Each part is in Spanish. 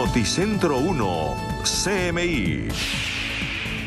Noticentro 1, CMI.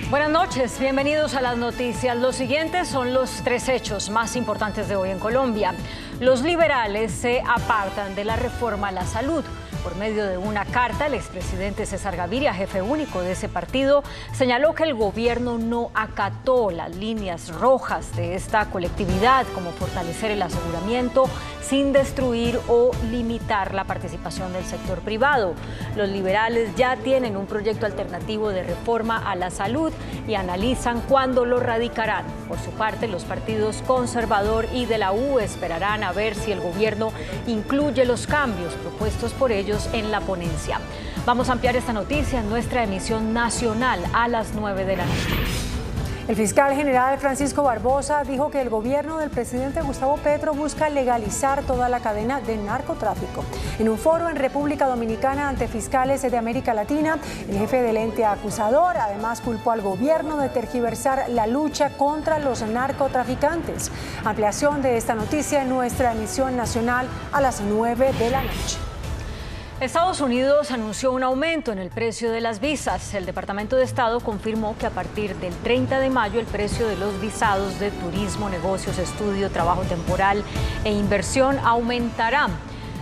Buenas noches, bienvenidos a las noticias. Los siguientes son los tres hechos más importantes de hoy en Colombia. Los liberales se apartan de la reforma a la salud. Por medio de una carta, el expresidente César Gaviria, jefe único de ese partido, señaló que el gobierno no acató las líneas rojas de esta colectividad, como fortalecer el aseguramiento sin destruir o limitar la participación del sector privado. Los liberales ya tienen un proyecto alternativo de reforma a la salud y analizan cuándo lo radicarán. Por su parte, los partidos conservador y de la U esperarán a ver si el gobierno incluye los cambios propuestos por ellos en la ponencia. Vamos a ampliar esta noticia en nuestra emisión nacional a las 9 de la noche. El fiscal general Francisco Barbosa dijo que el gobierno del presidente Gustavo Petro busca legalizar toda la cadena de narcotráfico. En un foro en República Dominicana ante fiscales de América Latina, el jefe del ente acusador además culpó al gobierno de tergiversar la lucha contra los narcotraficantes. Ampliación de esta noticia en nuestra emisión nacional a las 9 de la noche. Estados Unidos anunció un aumento en el precio de las visas. El Departamento de Estado confirmó que a partir del 30 de mayo el precio de los visados de turismo, negocios, estudio, trabajo temporal e inversión aumentará.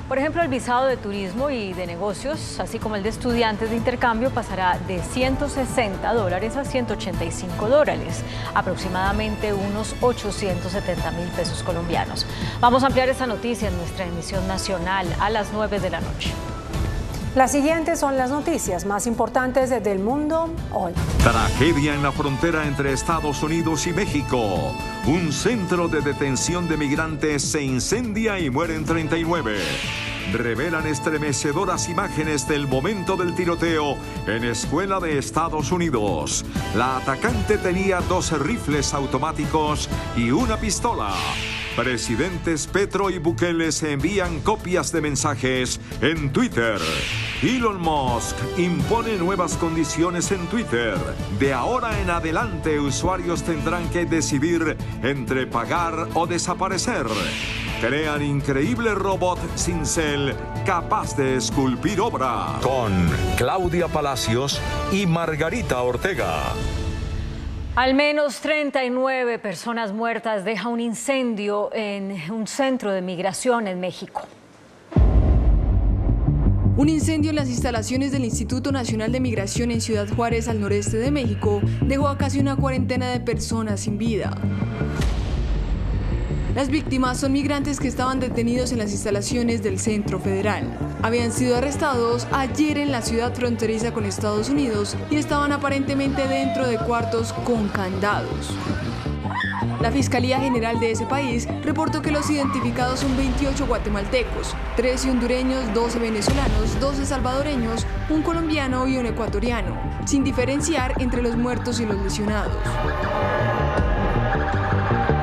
Por ejemplo, el visado de turismo y de negocios, así como el de estudiantes de intercambio, pasará de $160 a $185, aproximadamente unos 870.000 pesos colombianos. Vamos a ampliar esta noticia en nuestra emisión nacional a las 9 de la noche. Las siguientes son las noticias más importantes del mundo hoy. Tragedia en la frontera entre Estados Unidos y México. Un centro de detención de migrantes se incendia y mueren 39. Revelan estremecedoras imágenes del momento del tiroteo en escuela de Estados Unidos. La atacante tenía 12 rifles automáticos y una pistola. Presidentes Petro y Bukele se envían copias de mensajes en Twitter. Elon Musk impone nuevas condiciones en Twitter. De ahora en adelante, usuarios tendrán que decidir entre pagar o desaparecer. Crean increíble robot cincel capaz de esculpir obra. Con Claudia Palacios y Margarita Ortega. Al menos 39 personas muertas deja un incendio en un centro de migración en México. Un incendio en las instalaciones del Instituto Nacional de Migración en Ciudad Juárez, al noreste de México, dejó a casi una cuarentena de personas sin vida. Las víctimas son migrantes que estaban detenidos en las instalaciones del Centro Federal. Habían sido arrestados ayer en la ciudad fronteriza con Estados Unidos y estaban aparentemente dentro de cuartos con candados. La Fiscalía General de ese país reportó que los identificados son 28 guatemaltecos, 13 hondureños, 12 venezolanos, 12 salvadoreños, un colombiano y un ecuatoriano, sin diferenciar entre los muertos y los lesionados.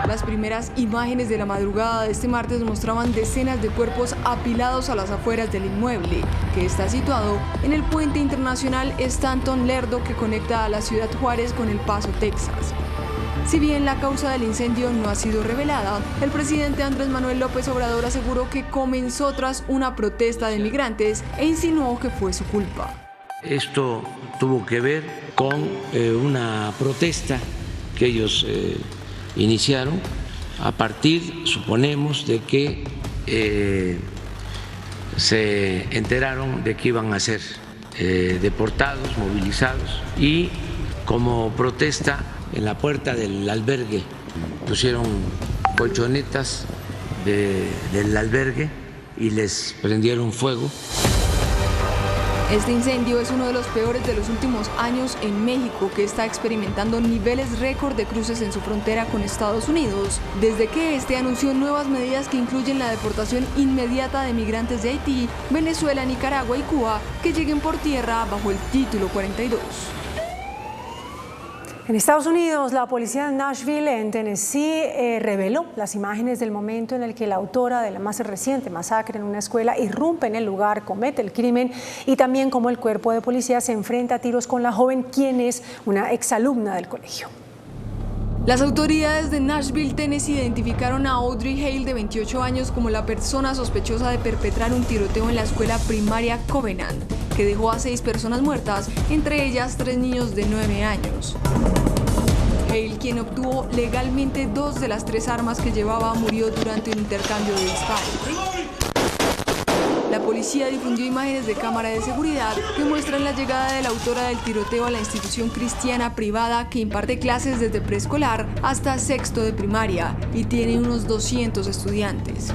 Las primeras imágenes de la madrugada de este martes mostraban decenas de cuerpos apilados a las afueras del inmueble, que está situado en el puente internacional Stanton Lerdo que conecta a la ciudad Juárez con El Paso, Texas. Si bien la causa del incendio no ha sido revelada, el presidente Andrés Manuel López Obrador aseguró que comenzó tras una protesta de migrantes e insinuó que fue su culpa. Esto tuvo que ver con una protesta que ellos iniciaron a partir, suponemos, de que se enteraron de que iban a ser deportados, movilizados, y como protesta en la puerta del albergue pusieron colchonetas del albergue y les prendieron fuego. Este incendio es uno de los peores de los últimos años en México, que está experimentando niveles récord de cruces en su frontera con Estados Unidos, desde que este anunció nuevas medidas que incluyen la deportación inmediata de migrantes de Haití, Venezuela, Nicaragua y Cuba que lleguen por tierra bajo el Título 42. En Estados Unidos, la policía de Nashville, en Tennessee, reveló las imágenes del momento en el que la autora de la más reciente masacre en una escuela irrumpe en el lugar, comete el crimen, y también cómo el cuerpo de policía se enfrenta a tiros con la joven, quien es una exalumna del colegio. Las autoridades de Nashville, Tennessee, identificaron a Audrey Hale, de 28 años, como la persona sospechosa de perpetrar un tiroteo en la escuela primaria Covenant, que dejó a 6 personas muertas, entre ellas 3 niños de 9 años. Hale, quien obtuvo legalmente 2 de las 3 armas que llevaba, murió durante un intercambio de disparos. La policía difundió imágenes de cámara de seguridad que muestran la llegada de la autora del tiroteo a la institución cristiana privada que imparte clases desde preescolar hasta sexto de primaria y tiene unos 200 estudiantes.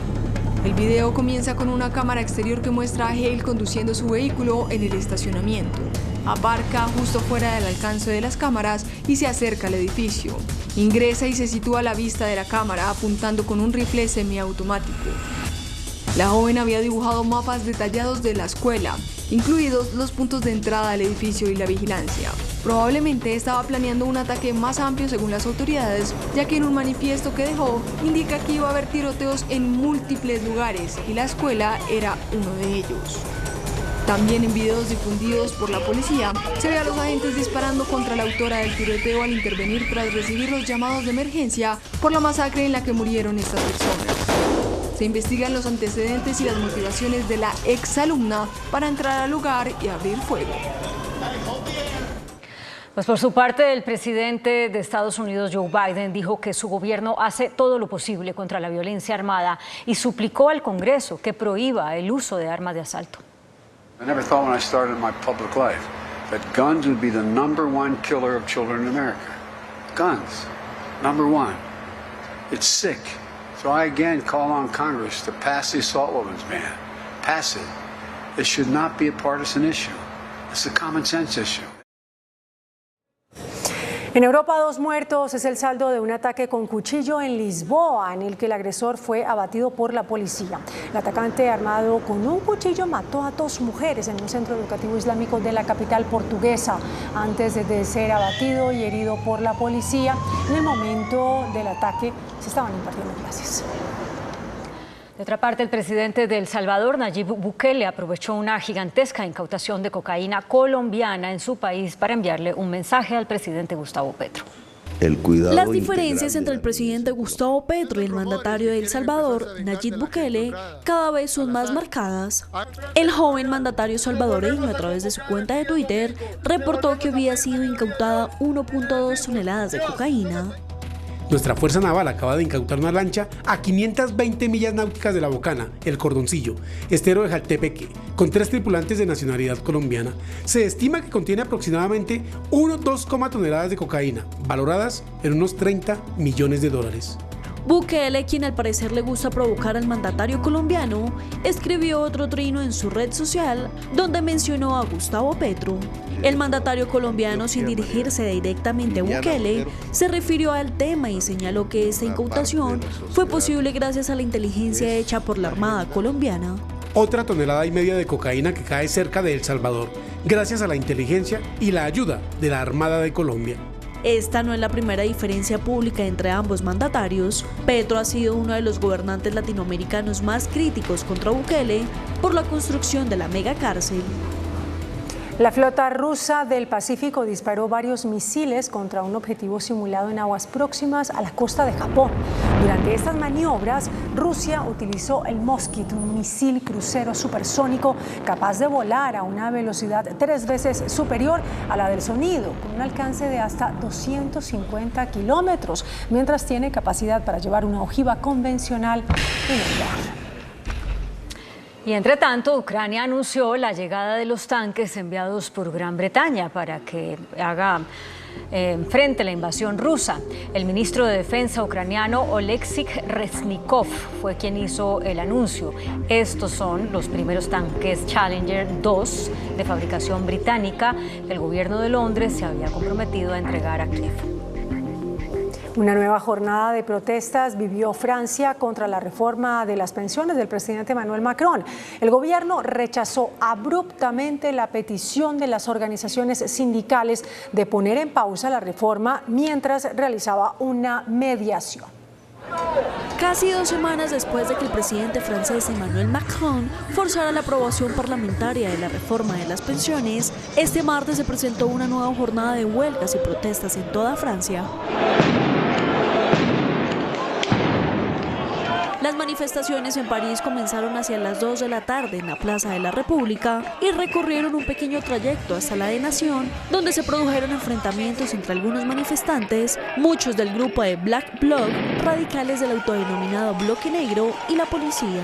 El video comienza con una cámara exterior que muestra a Hale conduciendo su vehículo en el estacionamiento. Aparca justo fuera del alcance de las cámaras y se acerca al edificio. Ingresa y se sitúa a la vista de la cámara apuntando con un rifle semiautomático. La joven había dibujado mapas detallados de la escuela, incluidos los puntos de entrada al edificio y la vigilancia. Probablemente estaba planeando un ataque más amplio según las autoridades, ya que en un manifiesto que dejó indica que iba a haber tiroteos en múltiples lugares y la escuela era uno de ellos. También en videos difundidos por la policía se ve a los agentes disparando contra la autora del tiroteo al intervenir tras recibir los llamados de emergencia por la masacre en la que murieron estas personas. Se investigan los antecedentes y las motivaciones de la exalumna para entrar al lugar y abrir fuego. Pues por su parte, el presidente de Estados Unidos, Joe Biden, dijo que su gobierno hace todo lo posible contra la violencia armada y suplicó al Congreso que prohíba el uso de armas de asalto. I never thought when I started my public life that guns would be the #1 killer of children in America. Guns, #1. It's sick. So I again call on Congress to pass the assault weapons ban. Pass it. It should not be a partisan issue. It's a common sense issue. En Europa, 2 muertos es el saldo de un ataque con cuchillo en Lisboa, en el que el agresor fue abatido por la policía. El atacante, armado con un cuchillo, mató a 2 mujeres en un centro educativo islámico de la capital portuguesa, antes de ser abatido y herido por la policía. En el momento del ataque se estaban impartiendo clases. De otra parte, el presidente de El Salvador, Nayib Bukele, aprovechó una gigantesca incautación de cocaína colombiana en su país para enviarle un mensaje al presidente Gustavo Petro. Las diferencias entre el presidente Gustavo Petro y el mandatario de El Salvador, Nayib Bukele, cada vez son más marcadas. El joven mandatario salvadoreño, a través de su cuenta de Twitter, reportó que había sido incautada 1.2 toneladas de cocaína. Nuestra Fuerza Naval acaba de incautar una lancha a 520 millas náuticas de La Bocana, El Cordoncillo, estero de Jaltepeque, con 3 tripulantes de nacionalidad colombiana. Se estima que contiene aproximadamente 1,2 toneladas de cocaína, valoradas en unos $30 millones. Bukele, quien al parecer le gusta provocar al mandatario colombiano, escribió otro trino en su red social donde mencionó a Gustavo Petro. El mandatario colombiano, sin dirigirse directamente a Bukele, se refirió al tema y señaló que esta incautación fue posible gracias a la inteligencia hecha por la Armada colombiana. Otra 1,5 toneladas de cocaína que cae cerca de El Salvador, gracias a la inteligencia y la ayuda de la Armada de Colombia. Esta no es la primera diferencia pública entre ambos mandatarios. Petro ha sido uno de los gobernantes latinoamericanos más críticos contra Bukele por la construcción de la megacárcel. La flota rusa del Pacífico disparó varios misiles contra un objetivo simulado en aguas próximas a la costa de Japón. Durante estas maniobras, Rusia utilizó el Moskit, un misil crucero supersónico capaz de volar a una velocidad 3 veces superior a la del sonido, con un alcance de hasta 250 kilómetros, mientras tiene capacidad para llevar una ojiva convencional en el mar. Y entre tanto, Ucrania anunció la llegada de los tanques enviados por Gran Bretaña para que haga frente a la invasión rusa. El ministro de Defensa ucraniano, Oleksii Reznikov, fue quien hizo el anuncio. Estos son los primeros tanques Challenger 2 de fabricación británica que el gobierno de Londres se había comprometido a entregar a Kiev. Una nueva jornada de protestas vivió Francia contra la reforma de las pensiones del presidente Emmanuel Macron. El gobierno rechazó abruptamente la petición de las organizaciones sindicales de poner en pausa la reforma mientras realizaba una mediación. Casi 2 semanas después de que el presidente francés Emmanuel Macron forzara la aprobación parlamentaria de la reforma de las pensiones, este martes se presentó una nueva jornada de huelgas y protestas en toda Francia. manifestaciones en París comenzaron hacia las 2 de la tarde en la Plaza de la República y recorrieron un pequeño trayecto hasta la de Nación, donde se produjeron enfrentamientos entre algunos manifestantes, muchos del grupo de Black Bloc, radicales del autodenominado Bloque Negro y la policía.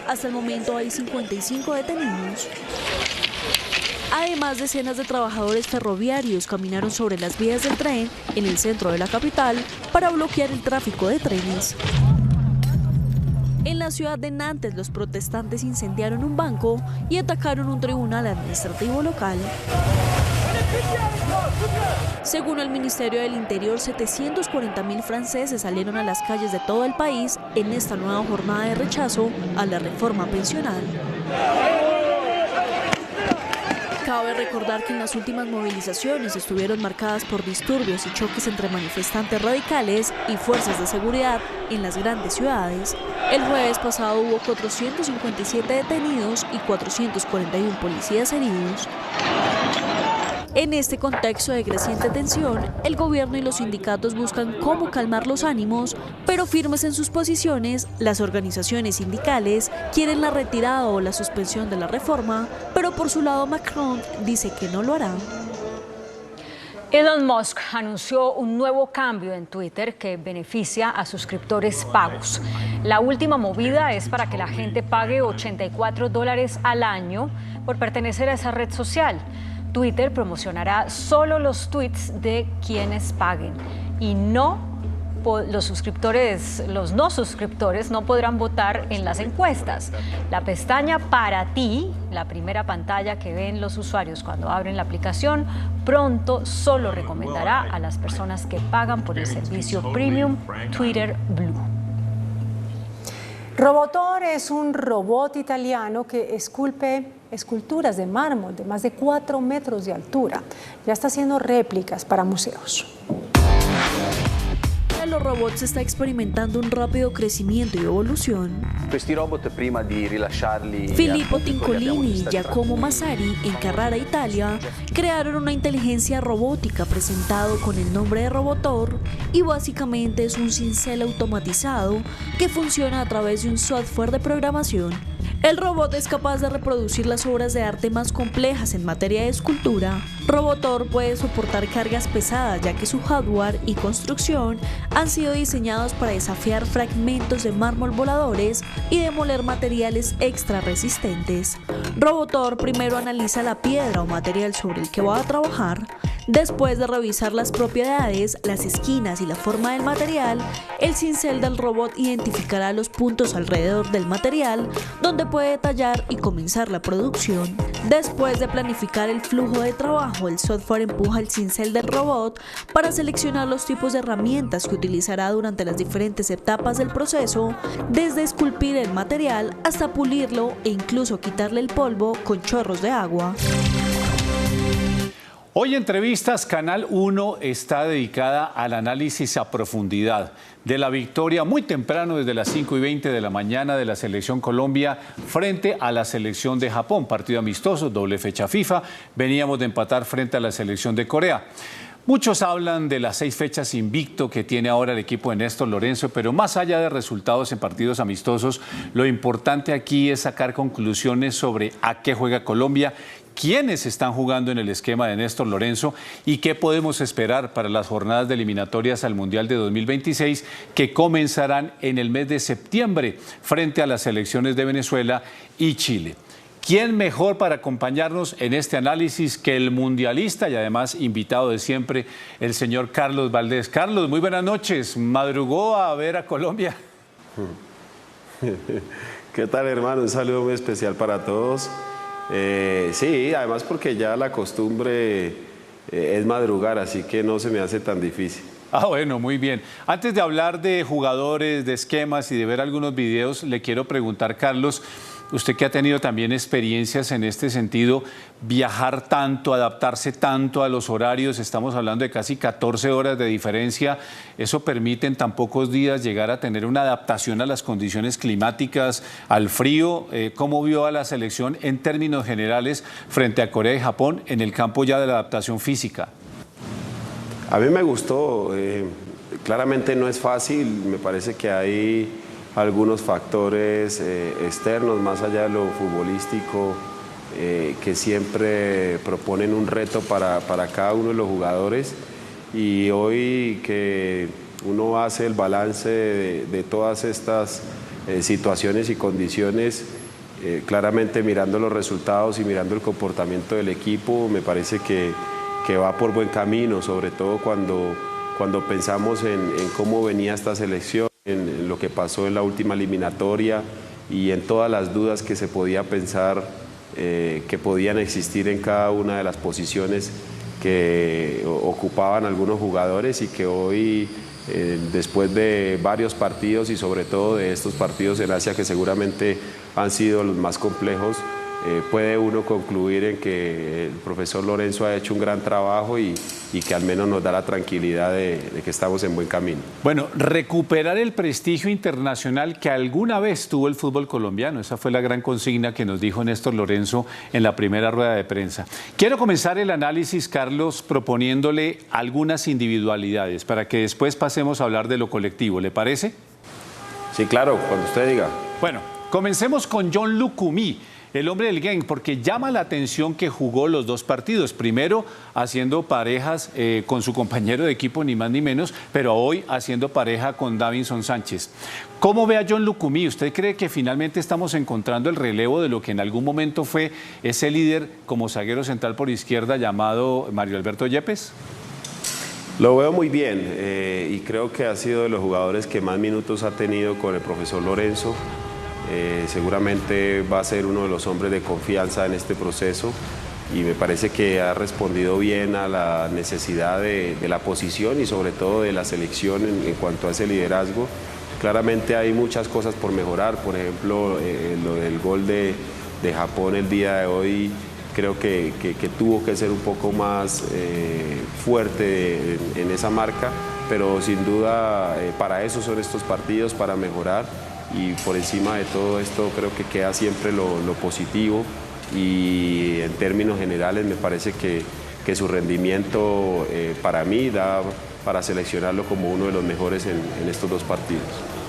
Hasta el momento hay 55 detenidos. Además, decenas de trabajadores ferroviarios caminaron sobre las vías del tren en el centro de la capital para bloquear el tráfico de trenes. En la ciudad de Nantes, los protestantes incendiaron un banco y atacaron un tribunal administrativo local. Según el Ministerio del Interior, 740.000 franceses salieron a las calles de todo el país en esta nueva jornada de rechazo a la reforma pensional. Cabe recordar que en las últimas movilizaciones estuvieron marcadas por disturbios y choques entre manifestantes radicales y fuerzas de seguridad en las grandes ciudades. El jueves pasado hubo 457 detenidos y 441 policías heridos. En este contexto de creciente tensión, el gobierno y los sindicatos buscan cómo calmar los ánimos, pero firmes en sus posiciones, las organizaciones sindicales quieren la retirada o la suspensión de la reforma, pero por su lado Macron dice que no lo hará. Elon Musk anunció un nuevo cambio en Twitter que beneficia a suscriptores pagos. La última movida es para que la gente pague $84 al año por pertenecer a esa red social. Twitter promocionará solo los tweets de quienes paguen y los no suscriptores no podrán votar en las encuestas. La pestaña Para ti, la primera pantalla que ven los usuarios cuando abren la aplicación, pronto solo recomendará a las personas que pagan por el servicio Premium Twitter Blue. Robotor es un robot italiano que esculpe esculturas de mármol de más de 4 metros de altura. Ya está haciendo réplicas para museos. En los robots se está experimentando un rápido crecimiento y evolución. Filippo Tincolini y Giacomo Massari, en Carrara, Italia, crearon una inteligencia robótica presentado con el nombre de Robotor y básicamente es un cincel automatizado que funciona a través de un software de programación. El robot es capaz de reproducir las obras de arte más complejas en materia de escultura. Robotor puede soportar cargas pesadas ya que su hardware y construcción han sido diseñados para desafiar fragmentos de mármol voladores y demoler materiales extra resistentes. Robotor primero analiza la piedra o material sobre el que va a trabajar. Después de revisar las propiedades, las esquinas y la forma del material, el cincel del robot identificará los puntos alrededor del material donde puede detallar y comenzar la producción. Después de planificar el flujo de trabajo, el software empuja el cincel del robot para seleccionar los tipos de herramientas que utilizará durante las diferentes etapas del proceso, desde esculpir el material hasta pulirlo e incluso quitarle el polvo con chorros de agua. Hoy Entrevistas Canal 1 está dedicada al análisis a profundidad de la victoria muy temprano desde las 5:20 de la mañana de la Selección Colombia frente a la Selección de Japón, partido amistoso, doble fecha FIFA, veníamos de empatar frente a la Selección de Corea. Muchos hablan de las 6 fechas invicto que tiene ahora el equipo de Néstor Lorenzo, pero más allá de resultados en partidos amistosos, lo importante aquí es sacar conclusiones sobre a qué juega Colombia, quiénes están jugando en el esquema de Néstor Lorenzo y qué podemos esperar para las jornadas de eliminatorias al Mundial de 2026 que comenzarán en el mes de septiembre frente a las selecciones de Venezuela y Chile. ¿Quién mejor para acompañarnos en este análisis que el mundialista y además invitado de siempre, el señor Carlos Valdés? Carlos, muy buenas noches. ¿Madrugó a ver a Colombia? ¿Qué tal, hermano? Un saludo muy especial para todos. Sí, además porque ya la costumbre es madrugar, así que no se me hace tan difícil. Ah, bueno, muy bien. Antes de hablar de jugadores, de esquemas y de ver algunos videos, le quiero preguntar, Carlos, usted que ha tenido también experiencias en este sentido, viajar tanto, adaptarse tanto a los horarios, estamos hablando de casi 14 horas de diferencia, ¿eso permite en tan pocos días llegar a tener una adaptación a las condiciones climáticas, al frío? ¿Cómo vio a la selección en términos generales frente a Corea y Japón en el campo ya de la adaptación física? A mí me gustó, Claramente no es fácil, me parece que hay algunos factores externos, más allá de lo futbolístico, que siempre proponen un reto para cada uno de los jugadores, y hoy que uno hace el balance de todas estas situaciones y condiciones, claramente mirando los resultados y mirando el comportamiento del equipo, me parece que va por buen camino, sobre todo cuando pensamos en cómo venía esta selección, en lo que pasó en la última eliminatoria y en todas las dudas que se podía pensar que podían existir en cada una de las posiciones que ocupaban algunos jugadores, y que hoy, después de varios partidos y sobre todo de estos partidos en Asia que seguramente han sido los más complejos, puede uno concluir en que el profesor Lorenzo ha hecho un gran trabajo y que al menos nos da la tranquilidad de que estamos en buen camino. Bueno, recuperar el prestigio internacional que alguna vez tuvo el fútbol colombiano, esa fue la gran consigna que nos dijo Néstor Lorenzo en la primera rueda de prensa. Quiero comenzar el análisis, Carlos, proponiéndole algunas individualidades para que después pasemos a hablar de lo colectivo, ¿le parece? Sí, claro, cuando usted diga. Bueno, comencemos con John Lucumí, el hombre del Genk, porque llama la atención que jugó los dos partidos, primero haciendo parejas con su compañero de equipo, ni más ni menos, pero hoy haciendo pareja con Davinson Sánchez. ¿Cómo ve a John Lucumí? ¿Usted cree que finalmente estamos encontrando el relevo de lo que en algún momento fue ese líder como zaguero central por izquierda llamado Mario Alberto Yepes? Lo veo muy bien y creo que ha sido de los jugadores que más minutos ha tenido con el profesor Lorenzo. Seguramente va a ser uno de los hombres de confianza en este proceso, y me parece que ha respondido bien a la necesidad de la posición y sobre todo de la selección en cuanto a ese liderazgo. Claramente hay muchas cosas por mejorar, por ejemplo, lo del gol de Japón el día de hoy, creo que tuvo que ser un poco más fuerte en esa marca, pero sin duda para eso son estos partidos, para mejorar. Y por encima de todo esto creo que queda siempre lo positivo, y en términos generales me parece que su rendimiento para mí da para seleccionarlo como uno de los mejores en estos dos partidos.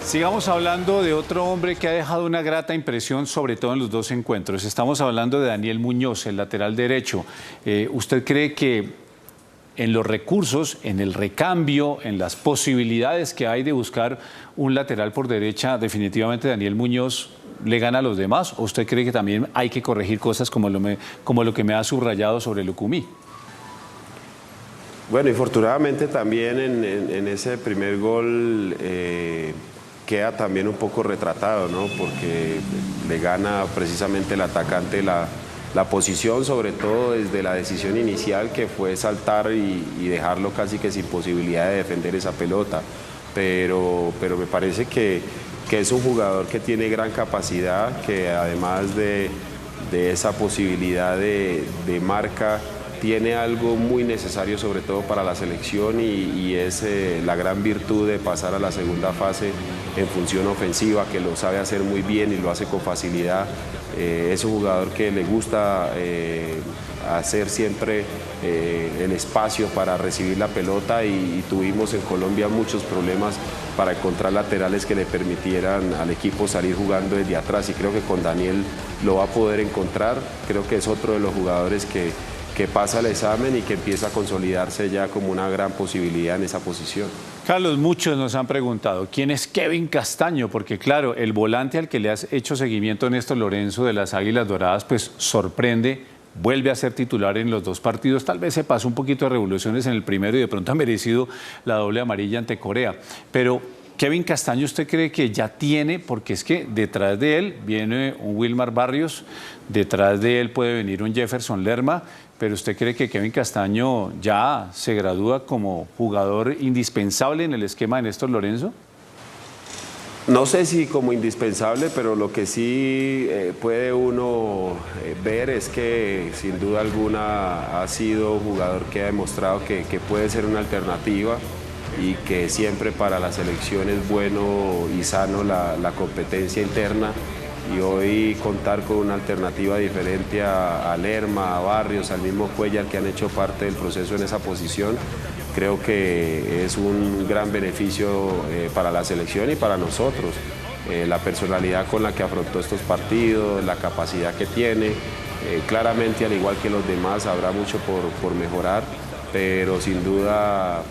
Sigamos hablando de otro hombre que ha dejado una grata impresión, sobre todo en los dos encuentros. Estamos hablando de Daniel Muñoz, el lateral derecho. ¿Usted cree que en los recursos, en el recambio, en las posibilidades que hay de buscar un lateral por derecha, definitivamente Daniel Muñoz le gana a los demás? ¿O usted cree que también hay que corregir cosas como lo que me ha subrayado sobre Lucumí? Bueno, infortunadamente también en ese primer gol queda también un poco retratado, ¿no? Porque le gana precisamente el atacante la posición, sobre todo desde la decisión inicial, que fue saltar y dejarlo casi que sin posibilidad de defender esa pelota. Pero me parece que es un jugador que tiene gran capacidad, que además de esa posibilidad de marca, tiene algo muy necesario sobre todo para la selección, y es la gran virtud de pasar a la segunda fase en función ofensiva, que lo sabe hacer muy bien y lo hace con facilidad. Es un jugador que le gusta hacer siempre el espacio para recibir la pelota, y tuvimos en Colombia muchos problemas para encontrar laterales que le permitieran al equipo salir jugando desde atrás, y creo que con Daniel lo va a poder encontrar. Creo que es otro de los jugadores que pasa el examen y que empieza a consolidarse ya como una gran posibilidad en esa posición. Carlos, muchos nos han preguntado, ¿quién es Kevin Castaño? Porque claro, el volante al que le has hecho seguimiento, Néstor Lorenzo, de las Águilas Doradas, pues sorprende, vuelve a ser titular en los dos partidos, tal vez se pasó un poquito de revoluciones en el primero y de pronto ha merecido la doble amarilla ante Corea, pero Kevin Castaño, ¿usted cree que ya tiene? Porque es que detrás de él viene un Wilmar Barrios, detrás de él puede venir un Jefferson Lerma, pero ¿usted cree que Kevin Castaño ya se gradúa como jugador indispensable en el esquema de Néstor Lorenzo? No sé si como indispensable, pero lo que sí puede uno ver es que sin duda alguna ha sido un jugador que ha demostrado que puede ser una alternativa, y que siempre para la selección es bueno y sano la competencia interna, y hoy contar con una alternativa diferente a Lerma, a Barrios, al mismo Cuellar, que han hecho parte del proceso en esa posición, creo que es un gran beneficio para la selección y para nosotros. La personalidad con la que afrontó estos partidos, la capacidad que tiene, claramente al igual que los demás habrá mucho por mejorar, pero sin duda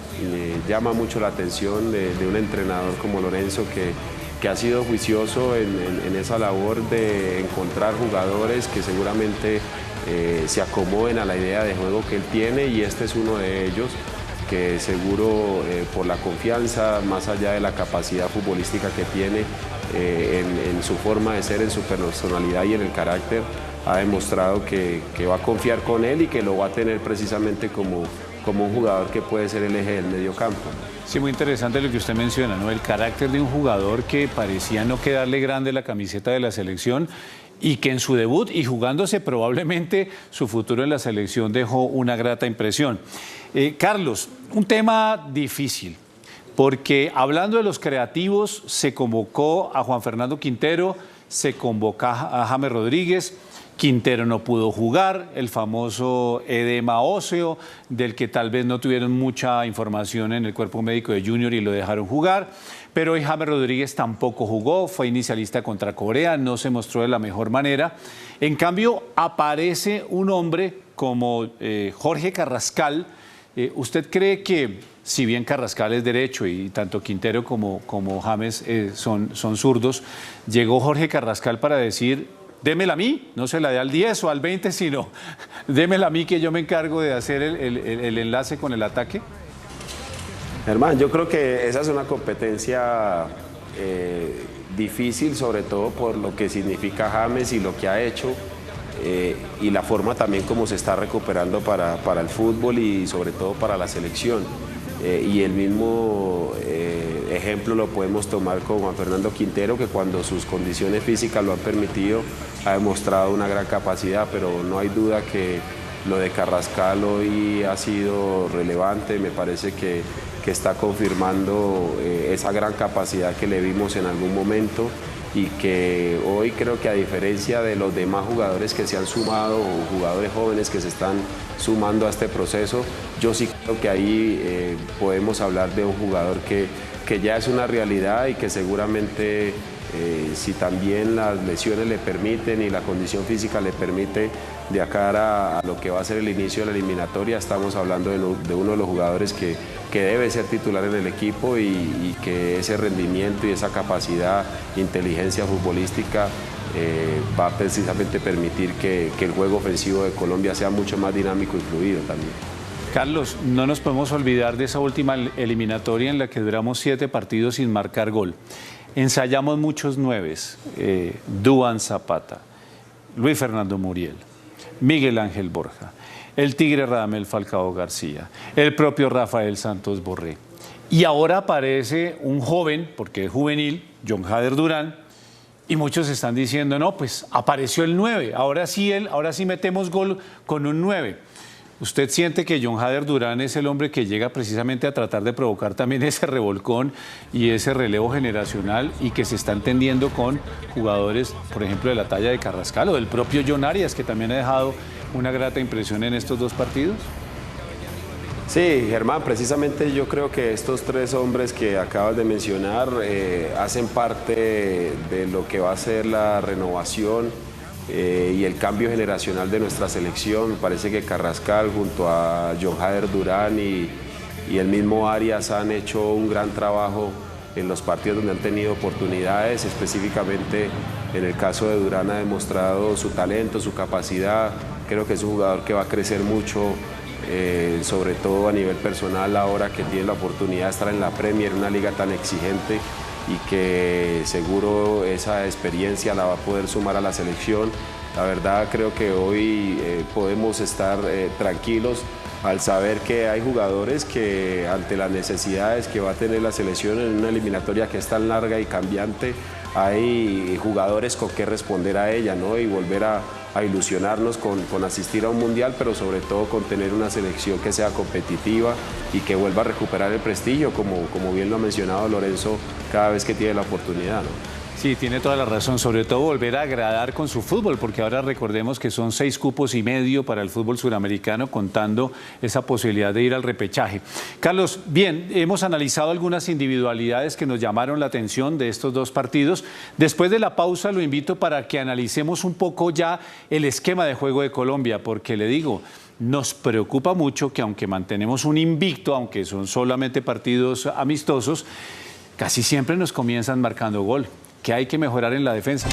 llama mucho la atención de un entrenador como Lorenzo que ha sido juicioso en esa labor de encontrar jugadores que seguramente se acomoden a la idea de juego que él tiene, y este es uno de ellos que seguro por la confianza, más allá de la capacidad futbolística que tiene, en su forma de ser, en su personalidad y en el carácter, ha demostrado que va a confiar con él y que lo va a tener precisamente como un jugador que puede ser el eje del medio campo. Sí, muy interesante lo que usted menciona, ¿no? El carácter de un jugador que parecía no quedarle grande la camiseta de la selección y que en su debut y jugándose probablemente su futuro en la selección dejó una grata impresión. Carlos, un tema difícil, porque hablando de los creativos, se convocó a Juan Fernando Quintero, se convocó a James Rodríguez. Quintero no pudo jugar, el famoso edema óseo, del que tal vez no tuvieron mucha información en el cuerpo médico de Junior y lo dejaron jugar. Pero hoy James Rodríguez tampoco jugó, fue inicialista contra Corea, no se mostró de la mejor manera. En cambio, aparece un hombre como Jorge Carrascal. ¿Usted cree que, si bien Carrascal es derecho y tanto Quintero como James son zurdos, llegó Jorge Carrascal para decir: démela a mí, no se la dé al 10 o al 20, sino démela a mí, que yo me encargo de hacer el enlace con el ataque? Germán, yo creo que esa es una competencia difícil, sobre todo por lo que significa James y lo que ha hecho, y la forma también como se está recuperando para el fútbol y sobre todo para la selección. Y el mismo ejemplo lo podemos tomar con Juan Fernando Quintero, que cuando sus condiciones físicas lo han permitido ha demostrado una gran capacidad, pero no hay duda que lo de Carrascal hoy ha sido relevante. Me parece que está confirmando esa gran capacidad que le vimos en algún momento, y que hoy creo que, a diferencia de los demás jugadores que se han sumado o jugadores jóvenes que se están sumando a este proceso, yo sí creo que ahí podemos hablar de un jugador que ya es una realidad y que seguramente, si también las lesiones le permiten y la condición física le permite, de acá a lo que va a ser el inicio de la eliminatoria, estamos hablando de uno de los jugadores que debe ser titular en el equipo, y que ese rendimiento y esa capacidad, inteligencia futbolística va a precisamente permitir que el juego ofensivo de Colombia sea mucho más dinámico y fluido también. Carlos, no nos podemos olvidar de esa última eliminatoria en la que duramos 7 partidos sin marcar gol. Ensayamos muchos 9, Duván Zapata, Luis Fernando Muriel, Miguel Ángel Borja, el Tigre Radamel Falcao García, el propio Rafael Santos Borré. Y ahora aparece un joven, porque es juvenil, John Jader Durán, y muchos están diciendo: no, pues apareció el 9, ahora sí metemos gol con un 9. ¿Usted siente que John Jader Durán es el hombre que llega precisamente a tratar de provocar también ese revolcón y ese relevo generacional, y que se está entendiendo con jugadores, por ejemplo, de la talla de Carrascal o del propio John Arias, que también ha dejado una grata impresión en estos 2 partidos? Sí, Germán, precisamente yo creo que estos 3 hombres que acabas de mencionar hacen parte de lo que va a ser la renovación y el cambio generacional de nuestra selección. Me parece que Carrascal junto a John Jader Durán y el mismo Arias han hecho un gran trabajo en los partidos donde han tenido oportunidades. Específicamente en el caso de Durán ha demostrado su talento, su capacidad. Creo que es un jugador que va a crecer mucho, sobre todo a nivel personal, ahora que tiene la oportunidad de estar en la Premier, una liga tan exigente, y que seguro esa experiencia la va a poder sumar a la selección. La verdad, creo que hoy podemos estar tranquilos al saber que hay jugadores que, ante las necesidades que va a tener la selección en una eliminatoria que es tan larga y cambiante, hay jugadores con qué responder a ella, ¿no? Y volver a a ilusionarnos con asistir a un mundial, pero sobre todo con tener una selección que sea competitiva y que vuelva a recuperar el prestigio, como bien lo ha mencionado Lorenzo, cada vez que tiene la oportunidad, ¿no? Sí, tiene toda la razón, sobre todo volver a agradar con su fútbol, porque ahora recordemos que son 6 cupos y medio para el fútbol suramericano, contando esa posibilidad de ir al repechaje. Carlos, bien, hemos analizado algunas individualidades que nos llamaron la atención de estos 2 partidos. Después de la pausa lo invito para que analicemos un poco ya el esquema de juego de Colombia, porque le digo, nos preocupa mucho que aunque mantenemos un invicto, aunque son solamente partidos amistosos, casi siempre nos comienzan marcando gol. Que hay que mejorar en la defensa.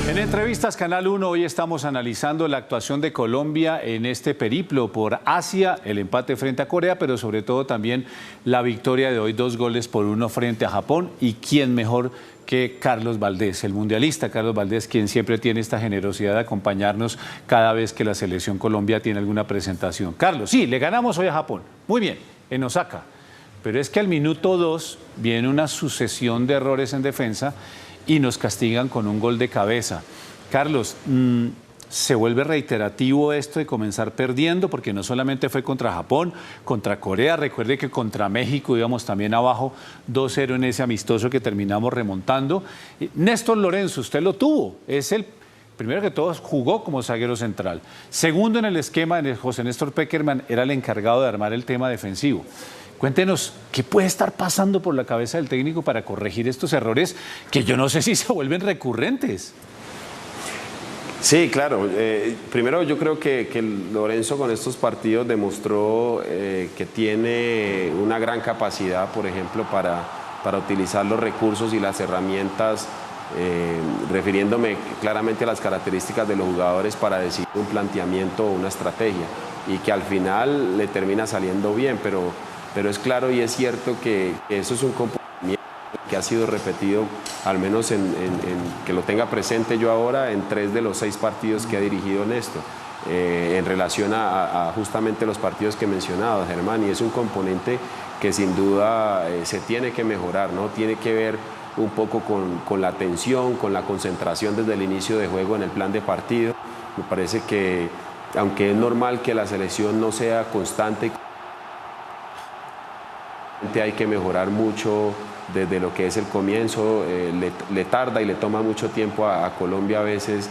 En Entrevistas Canal 1 hoy estamos analizando la actuación de Colombia en este periplo por Asia, el empate frente a Corea, pero sobre todo también la victoria de hoy 2-1 frente a Japón. Y quién mejor que Carlos Valdés, el mundialista Carlos Valdés, quien siempre tiene esta generosidad de acompañarnos cada vez que la selección Colombia tiene alguna presentación. Carlos, sí, le ganamos hoy a Japón, muy bien, en Osaka. Pero es que al minuto 2 viene una sucesión de errores en defensa y nos castigan con un gol de cabeza. Carlos, ¿se vuelve reiterativo esto de comenzar perdiendo? Porque no solamente fue contra Japón, contra Corea. Recuerde que contra México íbamos también abajo 2-0 en ese amistoso que terminamos remontando. Néstor Lorenzo, usted lo tuvo, es el... Primero que todo, jugó como zaguero central. Segundo, en el esquema de José Néstor Pekerman, era el encargado de armar el tema defensivo. Cuéntenos, ¿qué puede estar pasando por la cabeza del técnico para corregir estos errores que yo no sé si se vuelven recurrentes? Sí, claro. Primero yo creo que Lorenzo con estos partidos demostró que tiene una gran capacidad, por ejemplo, para utilizar los recursos y las herramientas, refiriéndome claramente a las características de los jugadores para decidir un planteamiento o una estrategia, y que al final le termina saliendo bien, pero es claro y es cierto que eso es un comportamiento que ha sido repetido, al menos que lo tenga presente yo ahora, en 3 de los 6 partidos que ha dirigido Néstor, en relación a justamente los partidos que he mencionado, Germán, y es un componente que sin duda se tiene que mejorar, ¿no? Tiene que ver un poco con la atención, con la concentración desde el inicio de juego en el plan de partido. Me parece que, aunque es normal que la selección no sea constante, hay que mejorar mucho desde lo que es el comienzo. Le tarda y le toma mucho tiempo a Colombia a veces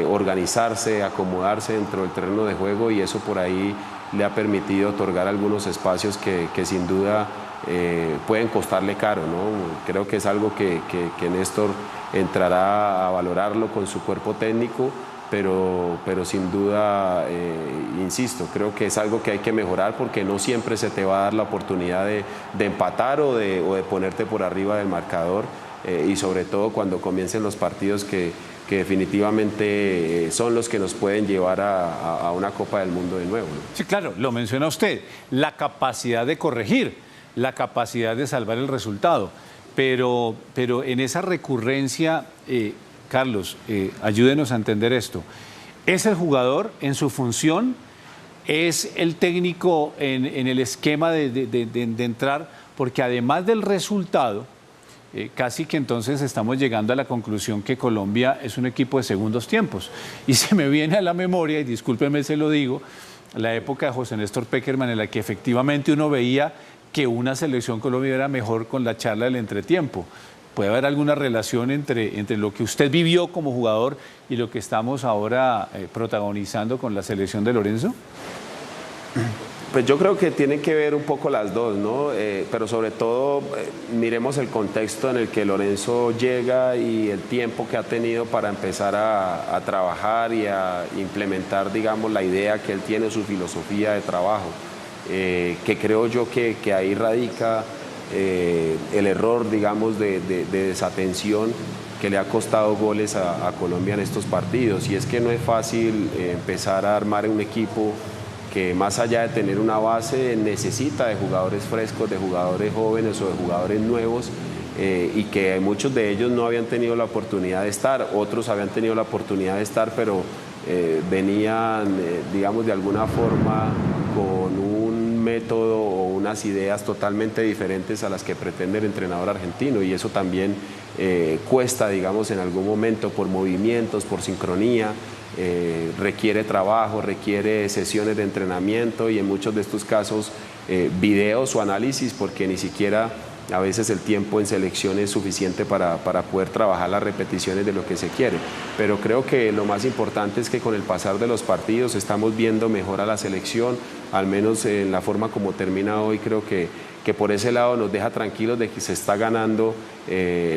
organizarse, acomodarse dentro del terreno de juego, y eso por ahí le ha permitido otorgar algunos espacios que sin duda pueden costarle caro, ¿no? Creo que es algo que Néstor entrará a valorarlo con su cuerpo técnico, pero sin duda, insisto, creo que es algo que hay que mejorar, porque no siempre se te va a dar la oportunidad de empatar o de ponerte por arriba del marcador, y sobre todo cuando comiencen los partidos que definitivamente son los que nos pueden llevar a una Copa del Mundo de nuevo, ¿no? Sí, claro, lo menciona usted, la capacidad de corregir, la capacidad de salvar el resultado, pero en esa recurrencia... Carlos, ayúdenos a entender esto. ¿Es el jugador en su función? ¿Es el técnico en el esquema de entrar? Porque además del resultado, casi que entonces estamos llegando a la conclusión que Colombia es un equipo de segundos tiempos. Y se me viene a la memoria, y discúlpenme se lo digo, la época de José Néstor Pekerman, en la que efectivamente uno veía que una selección colombiana era mejor con la charla del entretiempo. ¿Puede haber alguna relación entre lo que usted vivió como jugador y lo que estamos ahora protagonizando con la selección de Lorenzo? Pues yo creo que tienen que ver un poco las dos, ¿no? Pero sobre todo miremos el contexto en el que Lorenzo llega y el tiempo que ha tenido para empezar a trabajar y a implementar, digamos, la idea que él tiene, su filosofía de trabajo, que creo yo que ahí radica el error, digamos, de desatención que le ha costado goles a Colombia en estos partidos. Y es que no es fácil empezar a armar un equipo que, más allá de tener una base, necesita de jugadores frescos, de jugadores jóvenes o de jugadores nuevos, y que muchos de ellos no habían tenido la oportunidad de estar, otros habían tenido la oportunidad de estar, pero venían, digamos, de alguna forma con un método o unas ideas totalmente diferentes a las que pretende el entrenador argentino, y eso también cuesta, digamos, en algún momento por movimientos, por sincronía, requiere trabajo, requiere sesiones de entrenamiento y en muchos de estos casos videos o análisis, porque ni siquiera a veces el tiempo en selección es suficiente para poder trabajar las repeticiones de lo que se quiere. Pero creo que lo más importante es que con el pasar de los partidos estamos viendo mejor a la selección, al menos en la forma como termina hoy. Creo que por ese lado nos deja tranquilos de que se está ganando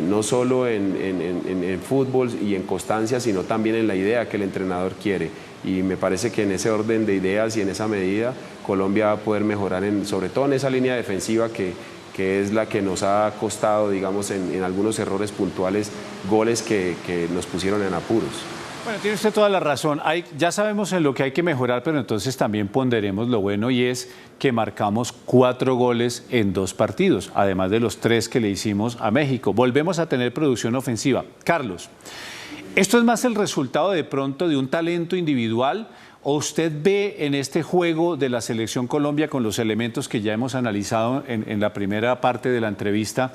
no solo en fútbol y en constancia, sino también en la idea que el entrenador quiere. Y me parece que en ese orden de ideas y en esa medida Colombia va a poder mejorar, sobre todo en esa línea defensiva que es la que nos ha costado, digamos, en algunos errores puntuales, goles que nos pusieron en apuros. Bueno, tiene usted toda la razón. Ya sabemos en lo que hay que mejorar, pero entonces también ponderemos lo bueno, y es que marcamos 4 goles en 2 partidos, además de los 3 que le hicimos a México. Volvemos a tener producción ofensiva. Carlos, ¿esto es más el resultado de pronto de un talento individual, o usted ve en este juego de la Selección Colombia, con los elementos que ya hemos analizado en la primera parte de la entrevista,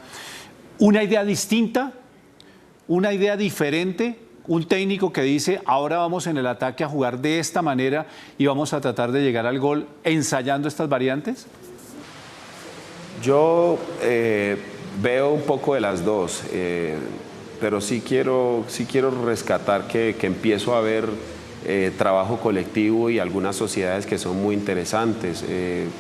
una idea distinta, una idea diferente? Un técnico que dice, ahora vamos en el ataque a jugar de esta manera y vamos a tratar de llegar al gol ensayando estas variantes. Yo veo un poco de las dos, pero sí quiero rescatar que empiezo a ver trabajo colectivo y algunas sociedades que son muy interesantes.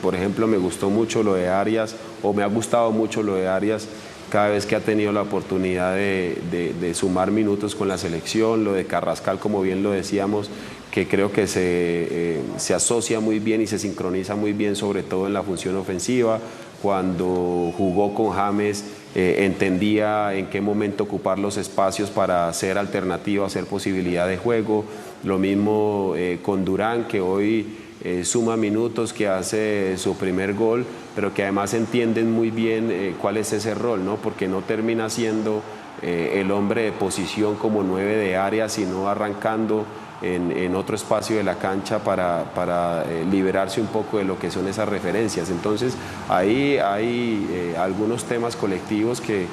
Por ejemplo, me gustó mucho lo de Arias, o me ha gustado mucho lo de Arias, cada vez que ha tenido la oportunidad de sumar minutos con la selección. Lo de Carrascal, como bien lo decíamos, que creo que se asocia muy bien y se sincroniza muy bien, sobre todo en la función ofensiva. Cuando jugó con James, entendía en qué momento ocupar los espacios para hacer alternativa, hacer posibilidad de juego. Lo mismo con Durán, que hoy suma minutos, que hace su primer gol, pero que además entienden muy bien cuál es ese rol, ¿no? Porque no termina siendo el hombre de posición como 9 de área, sino arrancando en otro espacio de la cancha para liberarse un poco de lo que son esas referencias. Entonces ahí hay algunos temas colectivos que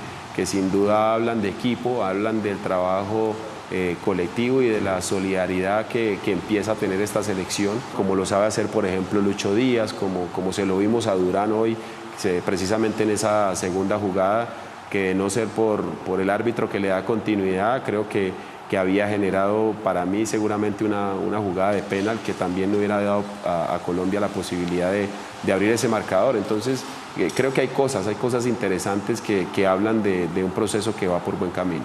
sin duda hablan de equipo, hablan del trabajo colectivo y de la solidaridad que empieza a tener esta selección, como lo sabe hacer, por ejemplo, Lucho Díaz, como se lo vimos a Durán hoy, precisamente en esa segunda jugada, que de no ser por el árbitro que le da continuidad, creo que había generado para mí seguramente una jugada de penal que también no hubiera dado a Colombia la posibilidad de abrir ese marcador. Entonces creo que hay cosas interesantes que hablan de un proceso que va por buen camino.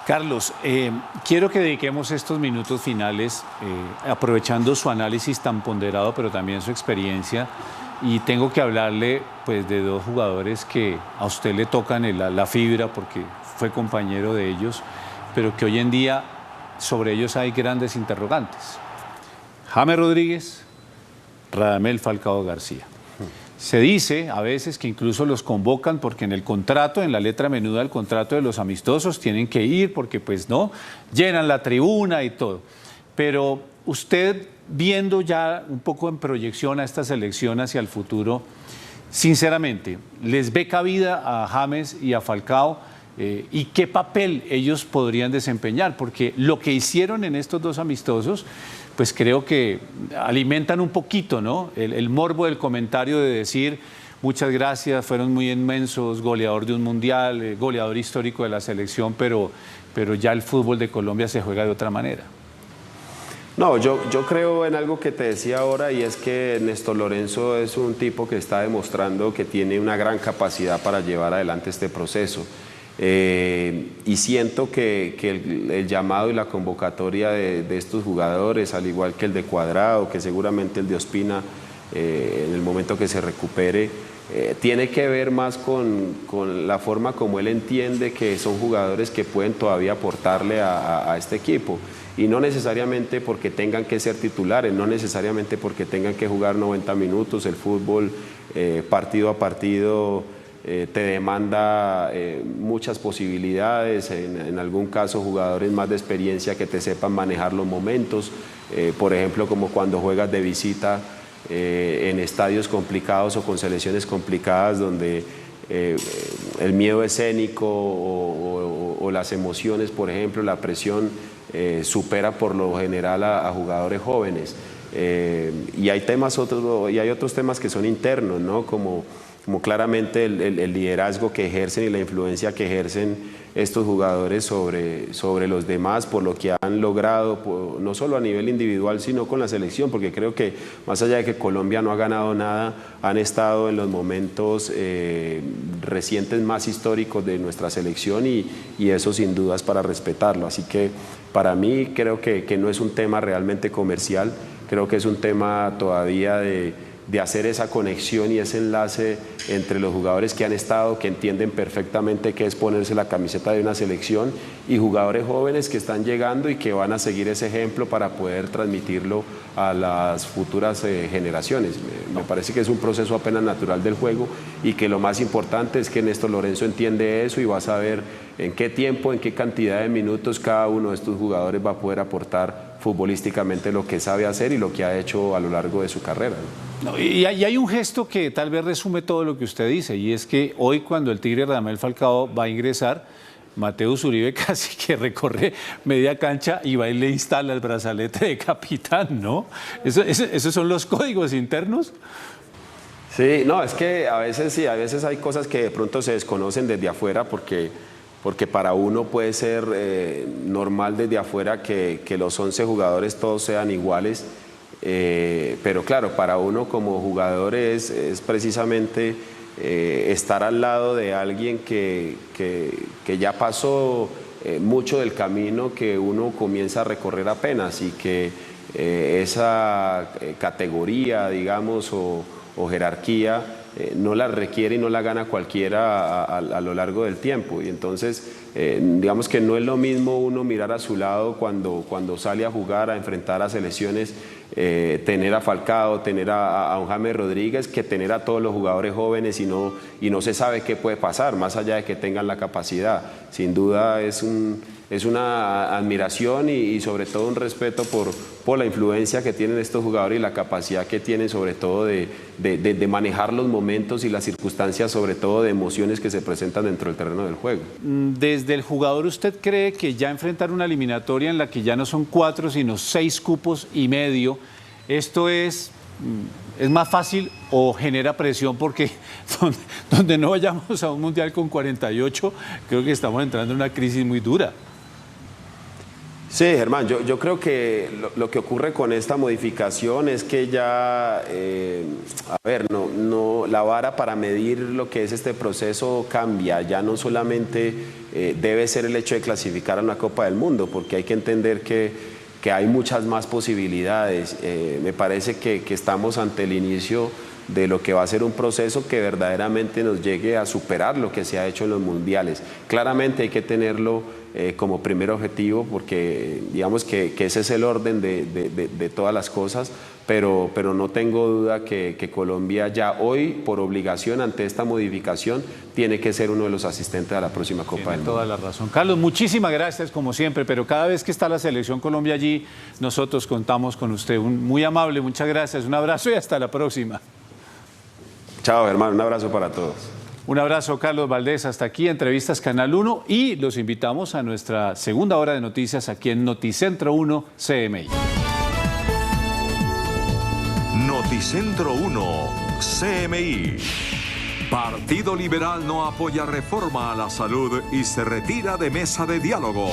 Carlos, quiero que dediquemos estos minutos finales aprovechando su análisis tan ponderado, pero también su experiencia, y tengo que hablarle pues de 2 jugadores que a usted le tocan la fibra porque fue compañero de ellos, pero que hoy en día sobre ellos hay grandes interrogantes. James Rodríguez, Radamel Falcao García. Se dice a veces que incluso los convocan porque en el contrato, en la letra menuda del contrato de los amistosos, tienen que ir porque pues no, llenan la tribuna y todo. Pero usted, viendo ya un poco en proyección a esta selección hacia el futuro, sinceramente, ¿les ve cabida a James y a Falcao? ¿Y qué papel ellos podrían desempeñar? Porque lo que hicieron en estos 2 amistosos, pues creo que alimentan un poquito, ¿no? El morbo del comentario de decir, muchas gracias, fueron muy inmensos, goleador de un mundial, goleador histórico de la selección, pero ya el fútbol de Colombia se juega de otra manera. No, yo creo en algo que te decía ahora, y es que Néstor Lorenzo es un tipo que está demostrando que tiene una gran capacidad para llevar adelante este proceso. Y siento que el llamado y la convocatoria de estos jugadores, al igual que el de Cuadrado, que seguramente el de Ospina, en el momento que se recupere, tiene que ver más con la forma como él entiende que son jugadores que pueden todavía aportarle a este equipo. Y no necesariamente porque tengan que ser titulares, no necesariamente porque tengan que jugar 90 minutos. El fútbol partido a partido te demanda muchas posibilidades, en algún caso jugadores más de experiencia que te sepan manejar los momentos, por ejemplo como cuando juegas de visita en estadios complicados o con selecciones complicadas donde el miedo escénico o las emociones, por ejemplo, la presión supera por lo general a jugadores jóvenes. Y hay otros temas que son internos, ¿no? Como claramente el liderazgo que ejercen y la influencia que ejercen estos jugadores sobre los demás por lo que han logrado, no solo a nivel individual, sino con la selección, porque creo que más allá de que Colombia no ha ganado nada, han estado en los momentos recientes más históricos de nuestra selección y eso sin duda es para respetarlo. Así que para mí creo que no es un tema realmente comercial, creo que es un tema todavía de hacer esa conexión y ese enlace entre los jugadores que han estado, que entienden perfectamente qué es ponerse la camiseta de una selección, y jugadores jóvenes que están llegando y que van a seguir ese ejemplo para poder transmitirlo a las futuras generaciones. Me parece que es un proceso apenas natural del juego y que lo más importante es que Néstor Lorenzo entiende eso y va a saber en qué tiempo, en qué cantidad de minutos cada uno de estos jugadores va a poder aportar futbolísticamente lo que sabe hacer y lo que ha hecho a lo largo de su carrera. No, y hay un gesto que tal vez resume todo lo que usted dice, y es que hoy cuando el Tigre Radamel Falcao va a ingresar, Mateus Uribe casi que recorre media cancha y va y le instala el brazalete de capitán, ¿no? ¿Esos son los códigos internos? Sí, no, es que a veces sí, a veces hay cosas que de pronto se desconocen desde afuera porque para uno puede ser normal desde afuera que los 11 jugadores todos sean iguales, pero claro, para uno como jugador es precisamente estar al lado de alguien que ya pasó mucho del camino que uno comienza a recorrer apenas y que esa categoría, digamos, o jerarquía no la requiere y no la gana cualquiera a lo largo del tiempo. Y entonces, digamos que no es lo mismo uno mirar a su lado cuando sale a jugar, a enfrentar a selecciones, tener a Falcao, tener a un James Rodríguez, que tener a todos los jugadores jóvenes y no se sabe qué puede pasar, más allá de que tengan la capacidad. Sin duda es una admiración y sobre todo un respeto por la influencia que tienen estos jugadores y la capacidad que tienen sobre todo de manejar los momentos y las circunstancias, sobre todo de emociones que se presentan dentro del terreno del juego. Desde el jugador, ¿usted cree que ya enfrentar una eliminatoria en la que ya no son 4 sino 6 cupos y medio, esto es más fácil o genera presión? Porque donde no vayamos a un mundial con 48, creo que estamos entrando en una crisis muy dura. Sí, Germán, yo creo que lo que ocurre con esta modificación es que ya, la vara para medir lo que es este proceso cambia, ya no solamente debe ser el hecho de clasificar a una Copa del Mundo, porque hay que entender que hay muchas más posibilidades. Me parece que estamos ante el inicio de lo que va a ser un proceso que verdaderamente nos llegue a superar lo que se ha hecho en los mundiales. Claramente hay que tenerlo como primer objetivo porque digamos que ese es el orden de todas las cosas, pero no tengo duda que Colombia ya hoy, por obligación ante esta modificación, tiene que ser uno de los asistentes a la próxima Copa del Mundo. Toda la razón. Carlos, muchísimas gracias como siempre, pero cada vez que está la Selección Colombia allí, nosotros contamos con usted. Muy amable, muchas gracias, un abrazo y hasta la próxima. Chao, hermano, un abrazo para todos. Un abrazo, Carlos Valdés. Hasta aquí, Entrevistas Canal 1, y los invitamos a nuestra segunda hora de noticias aquí en Noticentro 1 CMI. Noticentro 1 CMI. Partido Liberal no apoya reforma a la salud y se retira de mesa de diálogo.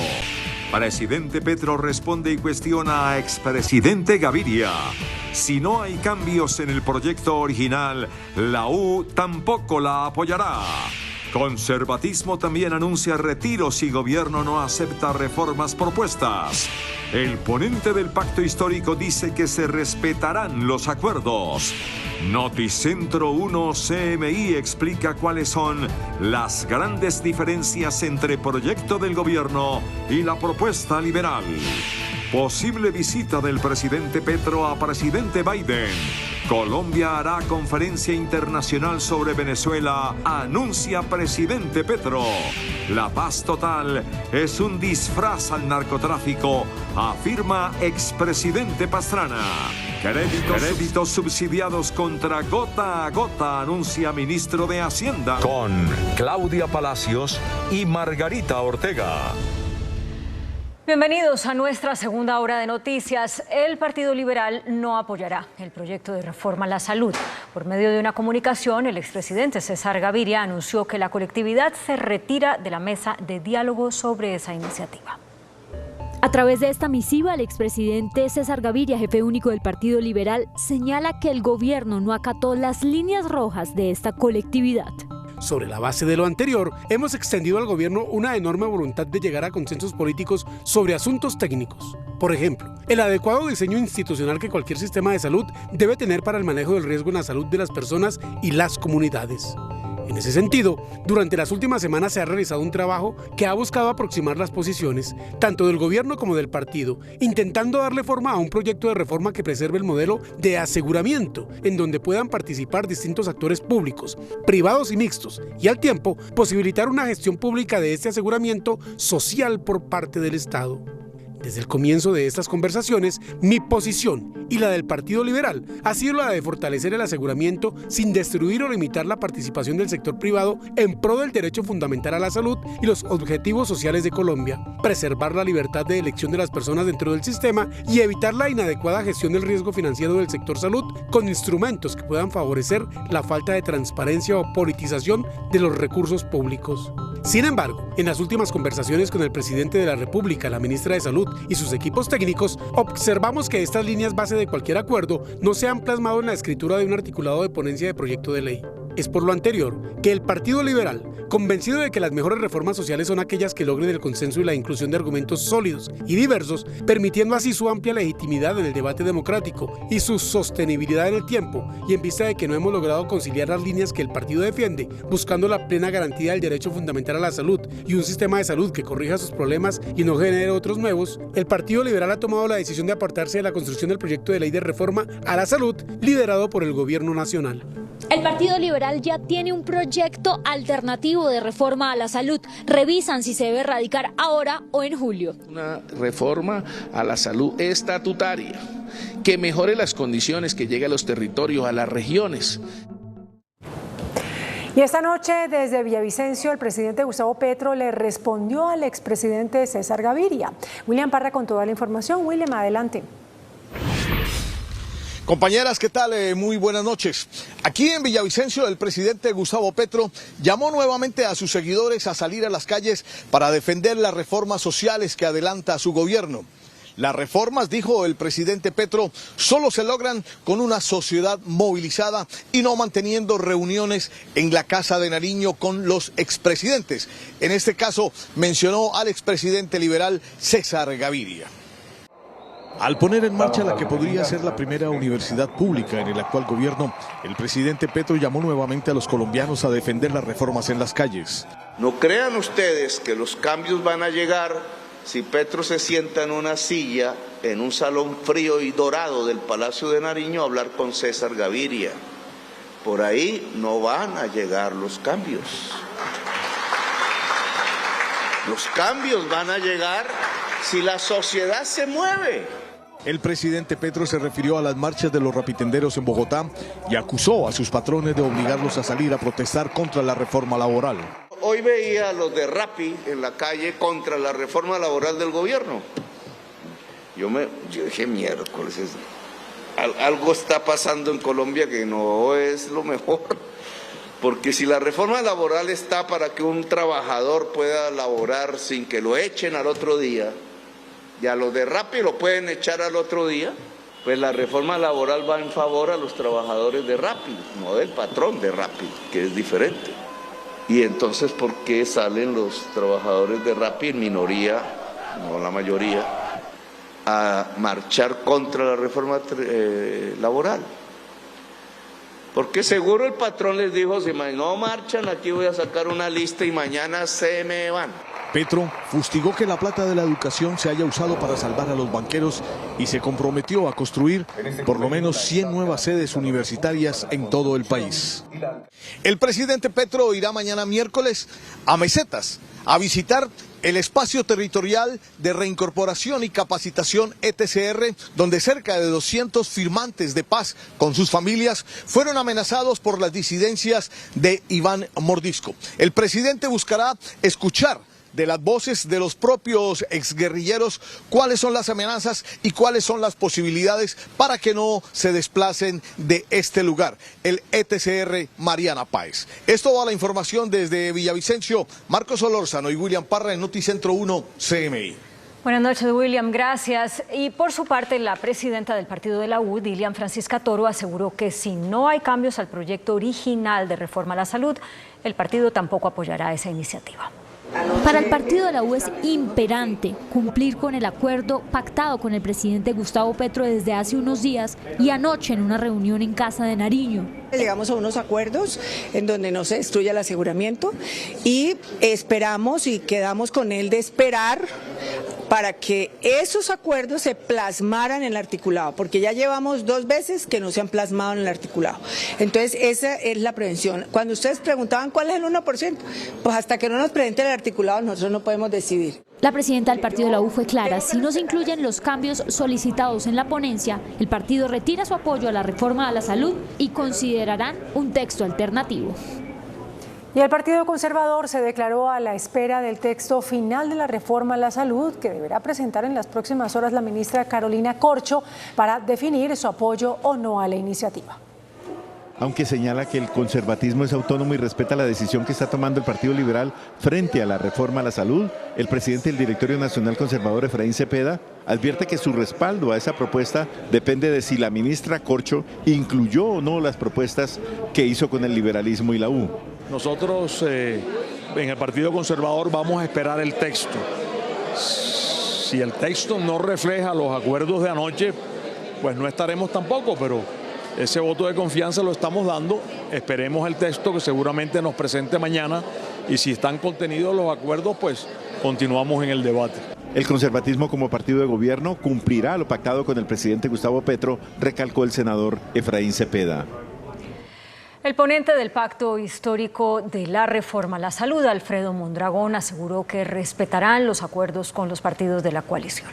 Presidente Petro responde y cuestiona a expresidente Gaviria. Si no hay cambios en el proyecto original, la U tampoco la apoyará. Conservatismo también anuncia retiro si gobierno no acepta reformas propuestas. El ponente del pacto histórico dice que se respetarán los acuerdos. Noticentro 1 CMI explica cuáles son las grandes diferencias entre proyecto del gobierno y la propuesta liberal. Posible visita del presidente Petro a presidente Biden. Colombia hará conferencia internacional sobre Venezuela, anuncia presidente Petro. La paz total es un disfraz al narcotráfico, afirma expresidente Pastrana. Créditos subsidiados contra gota a gota, anuncia ministro de Hacienda. Con Claudia Palacios y Margarita Ortega. Bienvenidos a nuestra segunda hora de noticias. El Partido Liberal no apoyará el proyecto de reforma a la salud. Por medio de una comunicación, el expresidente César Gaviria anunció que la colectividad se retira de la mesa de diálogo sobre esa iniciativa. A través de esta misiva, el expresidente César Gaviria, jefe único del Partido Liberal, señala que el gobierno no acató las líneas rojas de esta colectividad. Sobre la base de lo anterior, hemos extendido al gobierno una enorme voluntad de llegar a consensos políticos sobre asuntos técnicos. Por ejemplo, el adecuado diseño institucional que cualquier sistema de salud debe tener para el manejo del riesgo en la salud de las personas y las comunidades. En ese sentido, durante las últimas semanas se ha realizado un trabajo que ha buscado aproximar las posiciones, tanto del gobierno como del partido, intentando darle forma a un proyecto de reforma que preserve el modelo de aseguramiento, en donde puedan participar distintos actores públicos, privados y mixtos, y al tiempo posibilitar una gestión pública de este aseguramiento social por parte del Estado. Desde el comienzo de estas conversaciones, mi posición y la del Partido Liberal ha sido la de fortalecer el aseguramiento sin destruir o limitar la participación del sector privado en pro del derecho fundamental a la salud y los objetivos sociales de Colombia, preservar la libertad de elección de las personas dentro del sistema y evitar la inadecuada gestión del riesgo financiero del sector salud con instrumentos que puedan favorecer la falta de transparencia o politización de los recursos públicos. Sin embargo, en las últimas conversaciones con el presidente de la República, la ministra de Salud y sus equipos técnicos, observamos que estas líneas base de cualquier acuerdo no se han plasmado en la escritura de un articulado de ponencia de proyecto de ley. Es por lo anterior que el Partido Liberal, convencido de que las mejores reformas sociales son aquellas que logren el consenso y la inclusión de argumentos sólidos y diversos, permitiendo así su amplia legitimidad en el debate democrático y su sostenibilidad en el tiempo, y en vista de que no hemos logrado conciliar las líneas que el partido defiende, buscando la plena garantía del derecho fundamental a la salud y un sistema de salud que corrija sus problemas y no genere otros nuevos, el Partido Liberal ha tomado la decisión de apartarse de la construcción del proyecto de ley de reforma a la salud liderado por el gobierno nacional. El Partido Liberal ya tiene un proyecto alternativo de reforma a la salud. Revisan si se debe radicar ahora o en julio. Una reforma a la salud estatutaria que mejore las condiciones, que llegue a los territorios, a las regiones. Y esta noche desde Villavicencio el presidente Gustavo Petro le respondió al expresidente César Gaviria. William Parra con toda la información. William, adelante. Compañeras, ¿qué tal? Muy buenas noches. Aquí en Villavicencio el presidente Gustavo Petro llamó nuevamente a sus seguidores a salir a las calles para defender las reformas sociales que adelanta su gobierno. Las reformas, dijo el presidente Petro, solo se logran con una sociedad movilizada y no manteniendo reuniones en la Casa de Nariño con los expresidentes. En este caso mencionó al expresidente liberal César Gaviria. Al poner en marcha la que podría ser la primera universidad pública en el actual gobierno, el presidente Petro llamó nuevamente a los colombianos a defender las reformas en las calles. No crean ustedes que los cambios van a llegar si Petro se sienta en una silla, en un salón frío y dorado del Palacio de Nariño a hablar con César Gaviria. Por ahí no van a llegar los cambios. Los cambios van a llegar si la sociedad se mueve. El presidente Petro se refirió a las marchas de los rapitenderos en Bogotá y acusó a sus patrones de obligarlos a salir a protestar contra la reforma laboral. Hoy veía a los de Rappi en la calle contra la reforma laboral del gobierno. Yo dije, miércoles, algo está pasando en Colombia que no es lo mejor. Porque si la reforma laboral está para que un trabajador pueda laborar sin que lo echen al otro día, y a los de Rappi lo pueden echar al otro día, pues la reforma laboral va en favor a los trabajadores de Rappi, no del patrón de Rappi, que es diferente. Y entonces, ¿por qué salen los trabajadores de Rappi en minoría, no la mayoría, a marchar contra la reforma laboral? Porque seguro el patrón les dijo, si no marchan, aquí voy a sacar una lista y mañana se me van. Petro fustigó que la plata de la educación se haya usado para salvar a los banqueros y se comprometió a construir por lo menos 100 nuevas sedes universitarias en todo el país. El presidente Petro irá mañana miércoles a Mesetas a visitar el espacio territorial de reincorporación y capacitación ETCR, donde cerca de 200 firmantes de paz con sus familias fueron amenazados por las disidencias de Iván Mordisco. El presidente buscará escuchar de las voces de los propios exguerrilleros cuáles son las amenazas y cuáles son las posibilidades para que no se desplacen de este lugar, el ETCR Mariana Páez. Es toda la información desde Villavicencio. Marcos Solórzano y William Parra en Noticentro 1 CMI. Buenas noches, William, gracias. Y por su parte, la presidenta del partido de la U, Dilian Francisca Toro, aseguró que si no hay cambios al proyecto original de reforma a la salud, el partido tampoco apoyará esa iniciativa. Para el partido de la U es imperante cumplir con el acuerdo pactado con el presidente Gustavo Petro desde hace unos días y anoche en una reunión en Casa de Nariño. Llegamos a unos acuerdos en donde no se destruye el aseguramiento y esperamos y quedamos con él de esperar para que esos acuerdos se plasmaran en el articulado, porque ya llevamos 2 veces que no se han plasmado en el articulado. Entonces esa es la prevención. Cuando ustedes preguntaban cuál es el 1%, pues hasta que no nos presenten el articulado nosotros no podemos decidir. La presidenta del partido de la U fue clara: si no se incluyen los cambios solicitados en la ponencia, el partido retira su apoyo a la reforma a la salud y considerarán un texto alternativo. Y el Partido Conservador se declaró a la espera del texto final de la reforma a la salud que deberá presentar en las próximas horas la ministra Carolina Corcho para definir su apoyo o no a la iniciativa. Aunque señala que el conservatismo es autónomo y respeta la decisión que está tomando el Partido Liberal frente a la reforma a la salud, el presidente del Directorio Nacional Conservador, Efraín Cepeda, advierte que su respaldo a esa propuesta depende de si la ministra Corcho incluyó o no las propuestas que hizo con el liberalismo y la U. Nosotros en el Partido Conservador vamos a esperar el texto. Si el texto no refleja los acuerdos de anoche, pues no estaremos tampoco, pero ese voto de confianza lo estamos dando. Esperemos el texto que seguramente nos presente mañana y si están contenidos los acuerdos, pues continuamos en el debate. El conservatismo como partido de gobierno cumplirá lo pactado con el presidente Gustavo Petro, recalcó el senador Efraín Cepeda. El ponente del pacto histórico de la reforma a la salud, Alfredo Mondragón, aseguró que respetarán los acuerdos con los partidos de la coalición.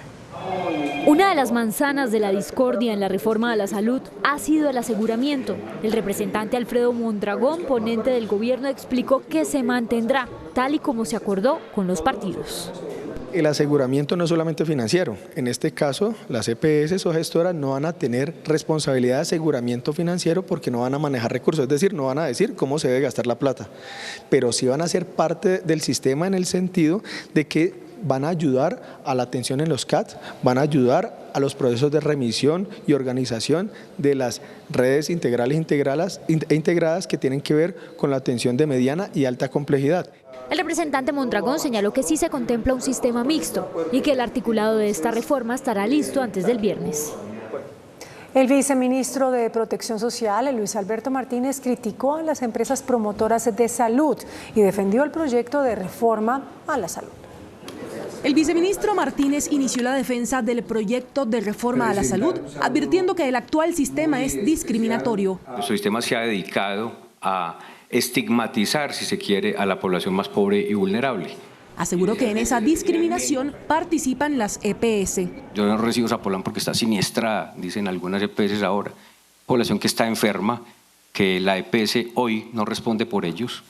Una de las manzanas de la discordia en la reforma a la salud ha sido el aseguramiento. El representante Alfredo Mondragón, ponente del gobierno, explicó que se mantendrá tal y como se acordó con los partidos. El aseguramiento no es solamente financiero. En este caso, las EPS o gestoras no van a tener responsabilidad de aseguramiento financiero porque no van a manejar recursos, es decir, no van a decir cómo se debe gastar la plata, pero sí van a ser parte del sistema en el sentido de que van a ayudar a la atención en los CAT, van a ayudar a los procesos de remisión y organización de las redes integrales e integradas que tienen que ver con la atención de mediana y alta complejidad. El representante Mondragón señaló que sí se contempla un sistema mixto y que el articulado de esta reforma estará listo antes del viernes. El viceministro de Protección Social, Luis Alberto Martínez, criticó a las empresas promotoras de salud y defendió el proyecto de reforma a la salud. El viceministro Martínez inició la defensa del proyecto de reforma a la salud, advirtiendo que el actual sistema es discriminatorio. Nuestro sistema se ha dedicado a estigmatizar, si se quiere, a la población más pobre y vulnerable. Aseguró que en esa discriminación participan las EPS. Yo no recibo Zapolán porque está siniestrada, dicen algunas EPS ahora. Población que está enferma, que la EPS hoy no responde por ellos.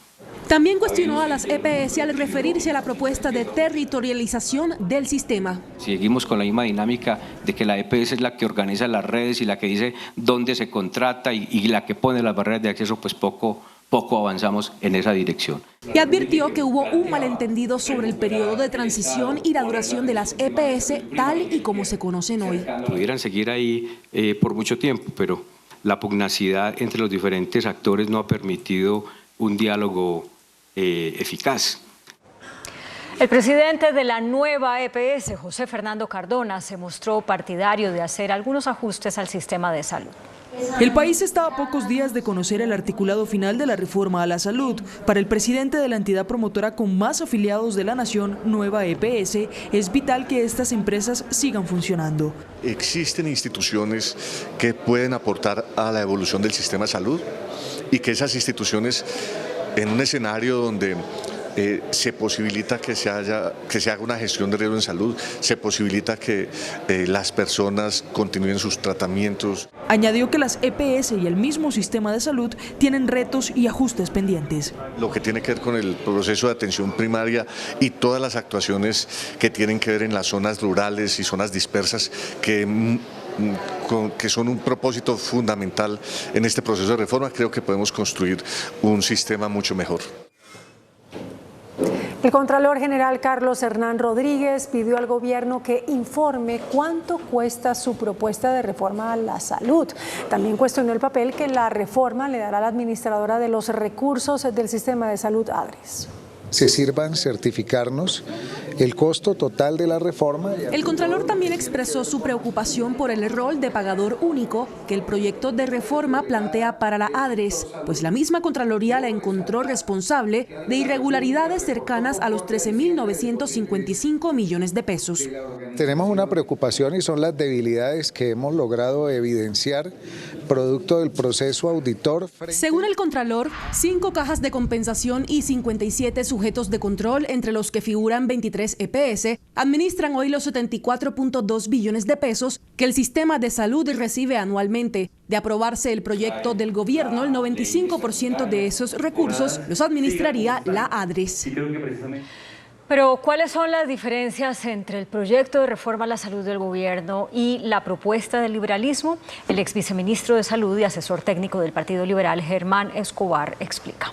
También cuestionó a las EPS al referirse a la propuesta de territorialización del sistema. Seguimos con la misma dinámica de que la EPS es la que organiza las redes y la que dice dónde se contrata y la que pone las barreras de acceso, pues poco avanzamos en esa dirección. Y advirtió que hubo un malentendido sobre el periodo de transición y la duración de las EPS tal y como se conocen hoy. Pudieran seguir ahí por mucho tiempo, pero la pugnacidad entre los diferentes actores no ha permitido un diálogo eficaz. El presidente de la nueva EPS, José Fernando Cardona, se mostró partidario de hacer algunos ajustes al sistema de salud. El país está a pocos días de conocer el articulado final de la reforma a la salud. Para el presidente de la entidad promotora con más afiliados de la nación, Nueva EPS, es vital que estas empresas sigan funcionando. Existen instituciones que pueden aportar a la evolución del sistema de salud y que esas instituciones, en un escenario donde se posibilita que se haga una gestión de riesgo en salud, se posibilita que las personas continúen sus tratamientos. Añadió que las EPS y el mismo sistema de salud tienen retos y ajustes pendientes. Lo que tiene que ver con el proceso de atención primaria y todas las actuaciones que tienen que ver en las zonas rurales y zonas dispersas que son un propósito fundamental en este proceso de reforma, creo que podemos construir un sistema mucho mejor. El Contralor General Carlos Hernán Rodríguez pidió al gobierno que informe cuánto cuesta su propuesta de reforma a la salud. También cuestionó el papel que la reforma le dará a la administradora de los recursos del sistema de salud ADRES. Se sirvan certificarnos el costo total de la reforma. El Contralor también expresó su preocupación por el rol de pagador único que el proyecto de reforma plantea para la ADRES, pues la misma Contraloría la encontró responsable de irregularidades cercanas a los 13.955 millones de pesos. Tenemos una preocupación y son las debilidades que hemos logrado evidenciar producto del proceso auditor. Según el Contralor, 5 cajas de compensación y 57 sujetos de control, entre los que figuran 23 EPS, administran hoy los 74.2 billones de pesos que el sistema de salud recibe anualmente. De aprobarse el proyecto del gobierno, el 95% de esos recursos los administraría la ADRES. Pero, ¿cuáles son las diferencias entre el proyecto de reforma a la salud del gobierno y la propuesta del liberalismo? El ex viceministro de Salud y asesor técnico del Partido Liberal, Germán Escobar, explica.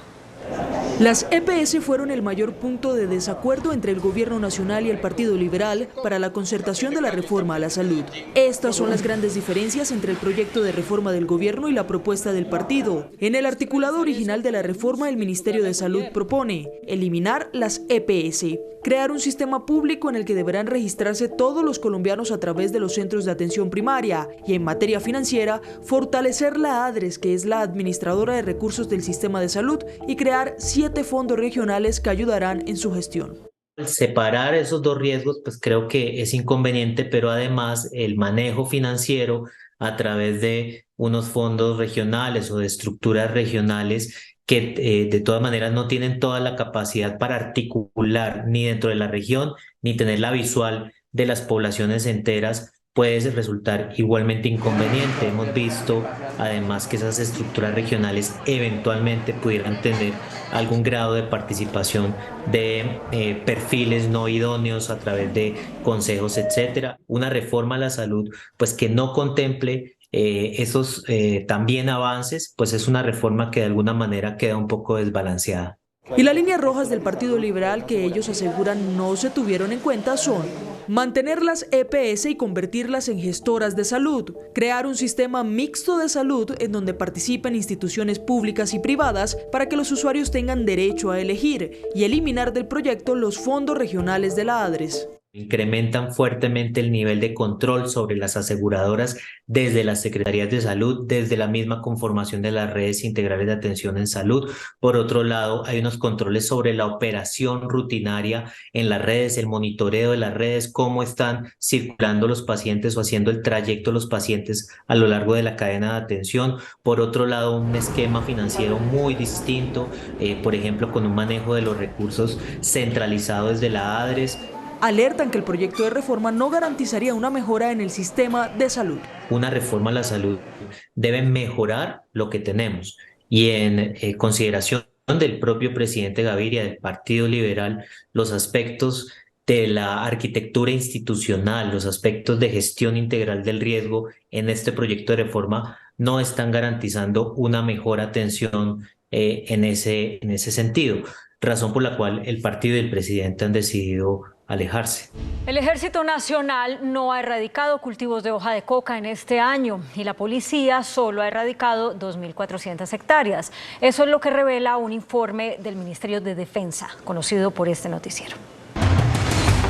Las EPS fueron el mayor punto de desacuerdo entre el Gobierno Nacional y el Partido Liberal para la concertación de la reforma a la salud. Estas son las grandes diferencias entre el proyecto de reforma del Gobierno y la propuesta del partido. En el articulado original de la reforma, el Ministerio de Salud propone eliminar las EPS, crear un sistema público en el que deberán registrarse todos los colombianos a través de los centros de atención primaria y, en materia financiera, fortalecer la ADRES, que es la administradora de recursos del sistema de salud, y crear 7 fondos regionales que ayudarán en su gestión. Separar esos dos riesgos, pues creo que es inconveniente, pero además el manejo financiero a través de unos fondos regionales o de estructuras regionales que de todas maneras no tienen toda la capacidad para articular ni dentro de la región ni tener la visual de las poblaciones enteras, puede resultar igualmente inconveniente. Hemos visto además que esas estructuras regionales eventualmente pudieran tener algún grado de participación de perfiles no idóneos a través de consejos, etcétera. Una reforma a la salud pues que no contemple esos también avances, pues es una reforma que de alguna manera queda un poco desbalanceada. Y las líneas rojas del Partido Liberal que ellos aseguran no se tuvieron en cuenta son mantener las EPS y convertirlas en gestoras de salud, crear un sistema mixto de salud en donde participen instituciones públicas y privadas para que los usuarios tengan derecho a elegir y eliminar del proyecto los fondos regionales de la ADRES. Incrementan fuertemente el nivel de control sobre las aseguradoras desde las secretarías de salud, desde la misma conformación de las redes integrales de atención en salud. Por otro lado, hay unos controles sobre la operación rutinaria en las redes, el monitoreo de las redes, cómo están circulando los pacientes o haciendo el trayecto de los pacientes a lo largo de la cadena de atención. Por otro lado, un esquema financiero muy distinto, por ejemplo, con un manejo de los recursos centralizado desde la ADRES. Alertan que el proyecto de reforma no garantizaría una mejora en el sistema de salud. Una reforma a la salud debe mejorar lo que tenemos y en consideración del propio presidente Gaviria, del Partido Liberal, los aspectos de la arquitectura institucional, los aspectos de gestión integral del riesgo en este proyecto de reforma no están garantizando una mejor atención en ese sentido, razón por la cual el partido y el presidente han decidido alejarse. El Ejército Nacional no ha erradicado cultivos de hoja de coca en este año y la policía solo ha erradicado 2.400 hectáreas. Eso es lo que revela un informe del Ministerio de Defensa, conocido por este noticiero.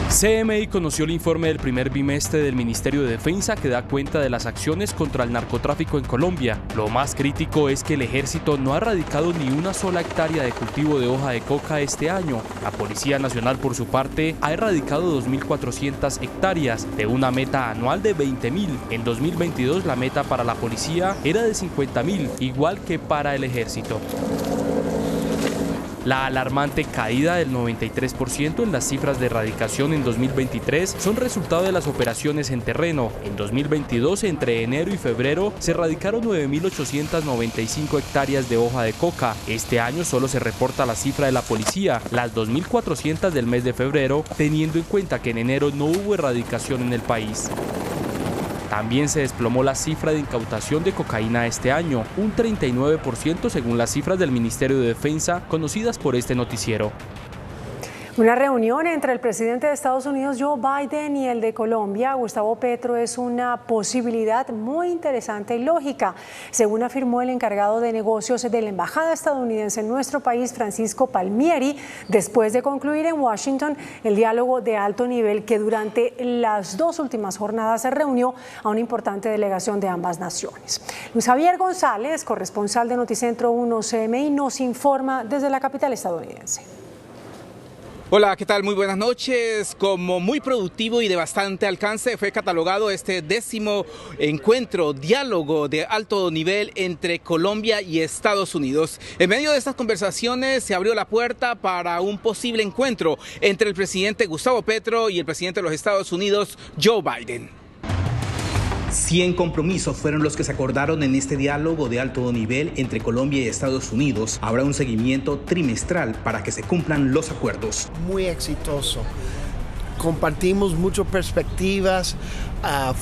CMI conoció el informe del primer bimestre del Ministerio de Defensa que da cuenta de las acciones contra el narcotráfico en Colombia. Lo más crítico es que el ejército no ha erradicado ni una sola hectárea de cultivo de hoja de coca este año. La Policía Nacional, por su parte, ha erradicado 2.400 hectáreas de una meta anual de 20.000. En 2022 la meta para la policía era de 50.000, igual que para el ejército. La alarmante caída del 93% en las cifras de erradicación en 2023 son resultado de las operaciones en terreno. En 2022, entre enero y febrero, se erradicaron 9.895 hectáreas de hoja de coca. Este año solo se reporta la cifra de la policía, las 2.400 del mes de febrero, teniendo en cuenta que en enero no hubo erradicación en el país. También se desplomó la cifra de incautación de cocaína este año, un 39% según las cifras del Ministerio de Defensa conocidas por este noticiero. Una reunión entre el presidente de Estados Unidos, Joe Biden, y el de Colombia, Gustavo Petro, es una posibilidad muy interesante y lógica, según afirmó el encargado de negocios de la Embajada estadounidense en nuestro país, Francisco Palmieri, después de concluir en Washington el diálogo de alto nivel que durante las 2 últimas jornadas se reunió a una importante delegación de ambas naciones. Luis Javier González, corresponsal de Noticentro 1 CMI, nos informa desde la capital estadounidense. Hola, ¿qué tal? Muy buenas noches. Como muy productivo y de bastante alcance fue catalogado este 10º encuentro, diálogo de alto nivel entre Colombia y Estados Unidos. En medio de estas conversaciones se abrió la puerta para un posible encuentro entre el presidente Gustavo Petro y el presidente de los Estados Unidos, Joe Biden. 100 compromisos fueron los que se acordaron en este diálogo de alto nivel entre Colombia y Estados Unidos. Habrá un seguimiento trimestral para que se cumplan los acuerdos. Muy exitoso. Compartimos muchas perspectivas.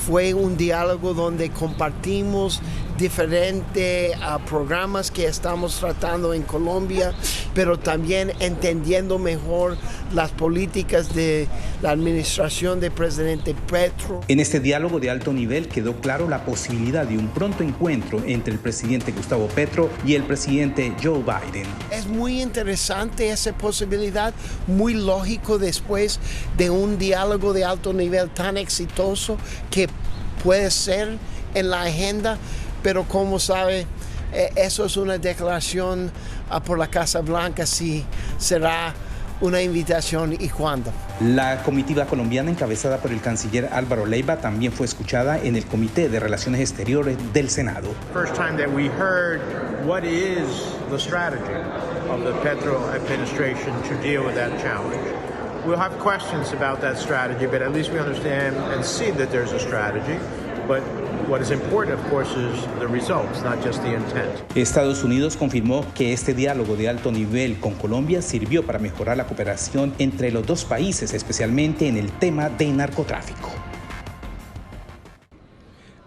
Fue un diálogo donde compartimos diferentes programas que estamos tratando en Colombia, pero también entendiendo mejor las políticas de la administración del presidente Petro. En este diálogo de alto nivel quedó claro la posibilidad de un pronto encuentro entre el presidente Gustavo Petro y el presidente Joe Biden. Es muy interesante esa posibilidad, muy lógico después de un diálogo de alto nivel tan exitoso que puede ser en la agenda. Pero como sabe, eso es una declaración por la Casa Blanca, si será una invitación y cuándo. La comitiva colombiana encabezada por el canciller Álvaro Leiva también fue escuchada en el Comité de Relaciones Exteriores del Senado. First time that we heard what is the strategy of the Petro administration to deal with that challenge. We'll have questions about that strategy, but at least we understand and see that there's a strategy. But what is important, of course, is the results, not just the intent. Estados Unidos confirmó que este diálogo de alto nivel con Colombia sirvió para mejorar la cooperación entre los dos países, especialmente en el tema de narcotráfico.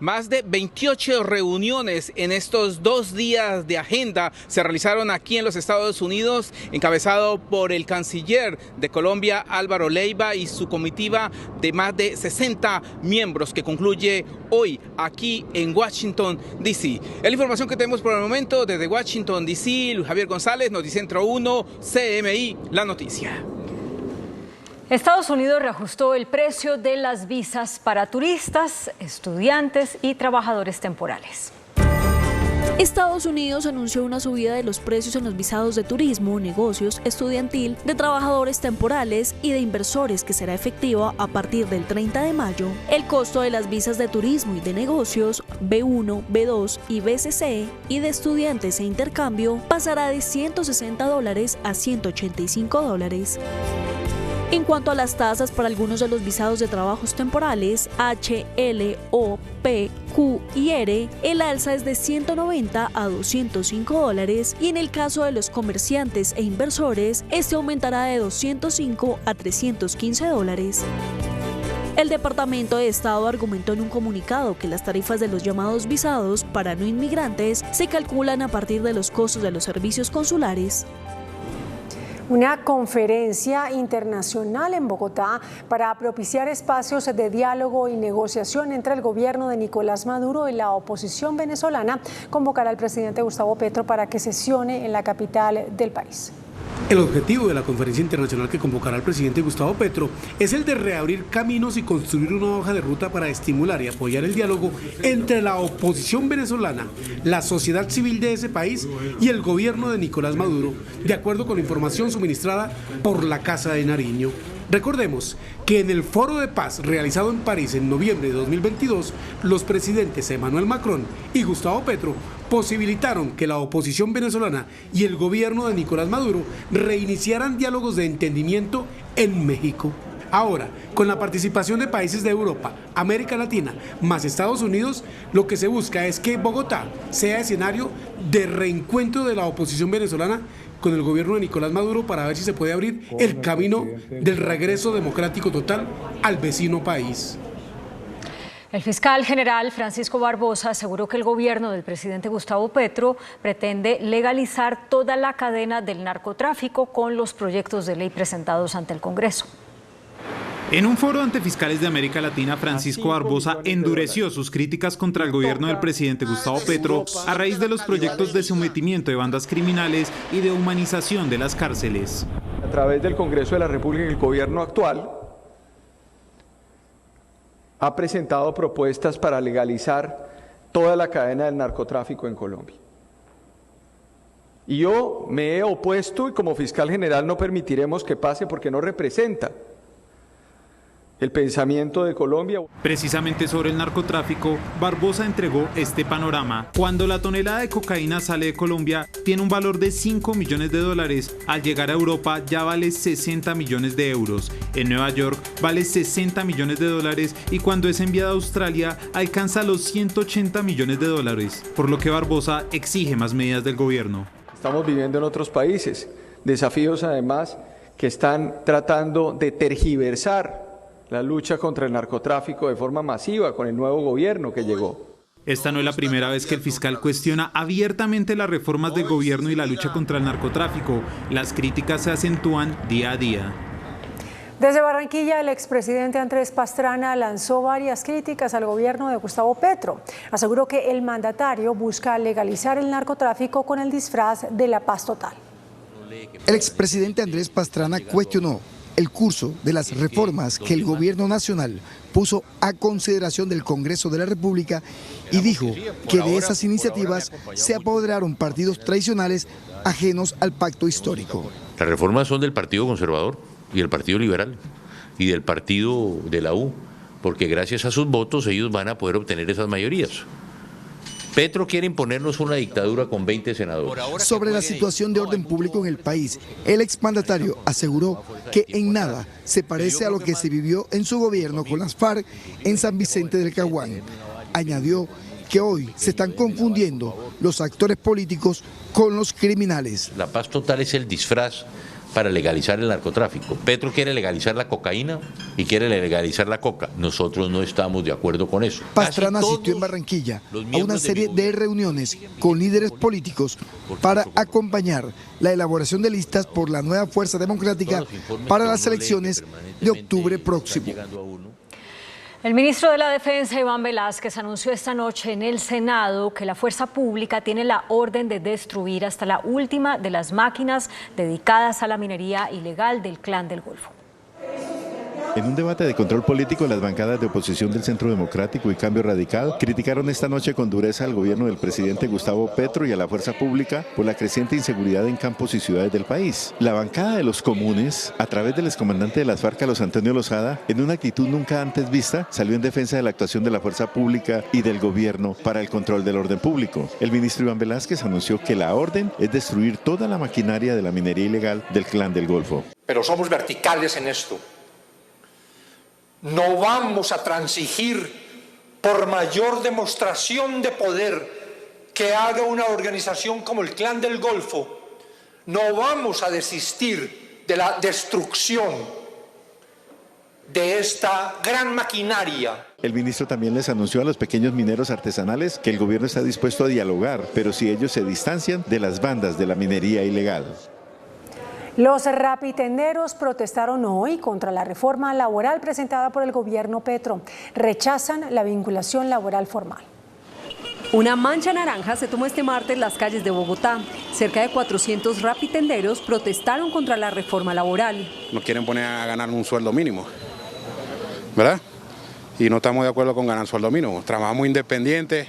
Más de 28 reuniones en estos 2 días de agenda se realizaron aquí en los Estados Unidos, encabezado por el canciller de Colombia, Álvaro Leiva, y su comitiva de más de 60 miembros que concluye hoy aquí en Washington, D.C. Es la información que tenemos por el momento desde Washington, D.C. Luis Javier González, Noticentro 1, CMI, La Noticia. Estados Unidos reajustó el precio de las visas para turistas, estudiantes y trabajadores temporales. Estados Unidos anunció una subida de los precios en los visados de turismo, negocios, estudiantil, de trabajadores temporales y de inversores, que será efectiva a partir del 30 de mayo. El costo de las visas de turismo y de negocios, B1, B2 y BCC, y de estudiantes e intercambio pasará de $160 a $185. En cuanto a las tasas para algunos de los visados de trabajos temporales, H, L, O, P, Q y R, el alza es de $190 a $205, y en el caso de los comerciantes e inversores, este aumentará de $205 a $315. El Departamento de Estado argumentó en un comunicado que las tarifas de los llamados visados para no inmigrantes se calculan a partir de los costos de los servicios consulares. Una conferencia internacional en Bogotá para propiciar espacios de diálogo y negociación entre el gobierno de Nicolás Maduro y la oposición venezolana convocará al presidente Gustavo Petro para que sesione en la capital del país. El objetivo de la conferencia internacional que convocará al presidente Gustavo Petro es el de reabrir caminos y construir una hoja de ruta para estimular y apoyar el diálogo entre la oposición venezolana, la sociedad civil de ese país y el gobierno de Nicolás Maduro, de acuerdo con la información suministrada por la Casa de Nariño. Recordemos que en el Foro de Paz realizado en París en noviembre de 2022, los presidentes Emmanuel Macron y Gustavo Petro posibilitaron que la oposición venezolana y el gobierno de Nicolás Maduro reiniciaran diálogos de entendimiento en México. Ahora, con la participación de países de Europa, América Latina, más Estados Unidos, lo que se busca es que Bogotá sea escenario de reencuentro de la oposición venezolana con el gobierno de Nicolás Maduro para ver si se puede abrir el camino del regreso democrático total al vecino país. El fiscal general Francisco Barbosa aseguró que el gobierno del presidente Gustavo Petro pretende legalizar toda la cadena del narcotráfico con los proyectos de ley presentados ante el Congreso. En un foro ante fiscales de América Latina, Francisco Barbosa endureció sus críticas contra el gobierno del presidente Gustavo Petro a raíz de los proyectos de sometimiento de bandas criminales y de humanización de las cárceles. A través del Congreso de la República, el gobierno actual ha presentado propuestas para legalizar toda la cadena del narcotráfico en Colombia. Y yo me he opuesto y como fiscal general no permitiremos que pase porque no representa el pensamiento de Colombia. Precisamente sobre el narcotráfico, Barbosa entregó este panorama. Cuando la tonelada de cocaína sale de Colombia, tiene un valor de 5 millones de dólares. Al llegar a Europa ya vale 60 millones de euros. En Nueva York vale 60 millones de dólares y cuando es enviada a Australia alcanza los 180 millones de dólares. Por lo que Barbosa exige más medidas del gobierno. Estamos viviendo en otros países desafíos además que están tratando de tergiversar la lucha contra el narcotráfico de forma masiva con el nuevo gobierno que llegó. Esta no es la primera vez que el fiscal cuestiona abiertamente las reformas del gobierno y la lucha contra el narcotráfico. Las críticas se acentúan día a día. Desde Barranquilla, el expresidente Andrés Pastrana lanzó varias críticas al gobierno de Gustavo Petro. Aseguró que el mandatario busca legalizar el narcotráfico con el disfraz de la paz total. El expresidente Andrés Pastrana cuestionó el curso de las reformas que el gobierno nacional puso a consideración del Congreso de la República y dijo que de esas iniciativas se apoderaron partidos tradicionales ajenos al pacto histórico. Las reformas son del Partido Conservador y del Partido Liberal y del Partido de la U, porque gracias a sus votos ellos van a poder obtener esas mayorías. Petro quiere imponernos una dictadura con 20 senadores. Sobre la situación de orden público en el país, el exmandatario aseguró que en nada se parece a lo que se vivió en su gobierno con las FARC en San Vicente del Caguán. Añadió que hoy se están confundiendo los actores políticos con los criminales. La paz total es el disfraz para legalizar el narcotráfico. Petro quiere legalizar la cocaína y quiere legalizar la coca. Nosotros no estamos de acuerdo con eso. Pastrana asistió en Barranquilla a una serie de reuniones con líderes políticos para acompañar la elaboración de listas por la nueva Fuerza Democrática para las elecciones de octubre próximo. El ministro de la Defensa, Iván Velázquez, anunció esta noche en el Senado que la fuerza pública tiene la orden de destruir hasta la última de las máquinas dedicadas a la minería ilegal del Clan del Golfo. En un debate de control político, las bancadas de oposición del Centro Democrático y Cambio Radical criticaron esta noche con dureza al gobierno del presidente Gustavo Petro y a la fuerza pública por la creciente inseguridad en campos y ciudades del país. La bancada de los comunes, a través del excomandante de las FARC, Carlos Antonio Lozada, en una actitud nunca antes vista, salió en defensa de la actuación de la fuerza pública y del gobierno para el control del orden público. El ministro Iván Velázquez anunció que la orden es destruir toda la maquinaria de la minería ilegal del Clan del Golfo. Pero somos verticales en esto. No vamos a transigir por mayor demostración de poder que haga una organización como el Clan del Golfo. No vamos a desistir de la destrucción de esta gran maquinaria. El ministro también les anunció a los pequeños mineros artesanales que el gobierno está dispuesto a dialogar, pero si ellos se distancian de las bandas de la minería ilegal. Los rapitenderos protestaron hoy contra la reforma laboral presentada por el gobierno Petro. Rechazan la vinculación laboral formal. Una mancha naranja se tomó este martes las calles de Bogotá. Cerca de 400 rapitenderos protestaron contra la reforma laboral. Nos quieren poner a ganar un sueldo mínimo, ¿verdad? Y no estamos de acuerdo con ganar sueldo mínimo. Trabajamos independientes,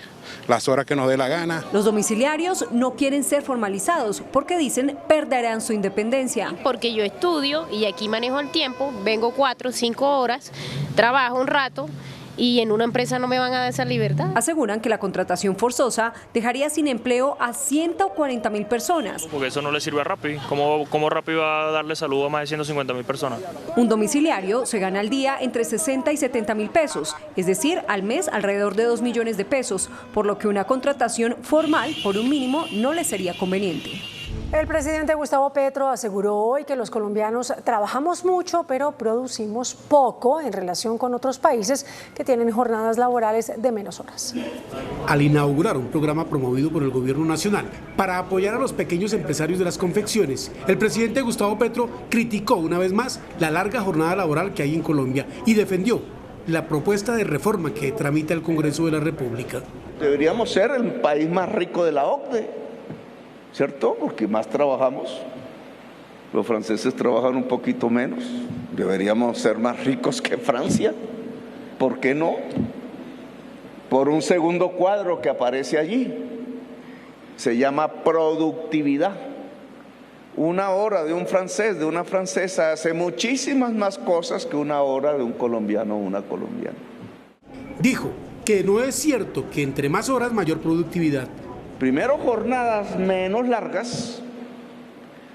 las horas que nos dé la gana. Los domiciliarios no quieren ser formalizados porque dicen perderán su independencia. Porque yo estudio y aquí manejo el tiempo, vengo 4 o 5 horas, trabajo un rato y en una empresa no me van a dar esa libertad. Aseguran que la contratación forzosa dejaría sin empleo a 140.000 personas. Porque eso no le sirve a Rappi. ¿Cómo Rappi va a darle salud a más de 150.000 personas? Un domiciliario se gana al día entre 60 y 70.000 pesos, es decir, al mes alrededor de 2 millones de pesos, por lo que una contratación formal por un mínimo no le sería conveniente. El presidente Gustavo Petro aseguró hoy que los colombianos trabajamos mucho, pero producimos poco en relación con otros países que tienen jornadas laborales de menos horas. Al inaugurar un programa promovido por el gobierno nacional para apoyar a los pequeños empresarios de las confecciones, el presidente Gustavo Petro criticó una vez más la larga jornada laboral que hay en Colombia y defendió la propuesta de reforma que tramita el Congreso de la República. Deberíamos ser el país más rico de la OCDE, ¿cierto? Porque más trabajamos. Los franceses trabajan un poquito menos. Deberíamos ser más ricos que Francia. ¿Por qué no? Por un segundo cuadro que aparece allí. Se llama productividad. 1 hora de un francés, de una francesa, hace muchísimas más cosas que 1 hora de un colombiano o una colombiana. Dijo que no es cierto que entre más horas mayor productividad. Primero, jornadas menos largas.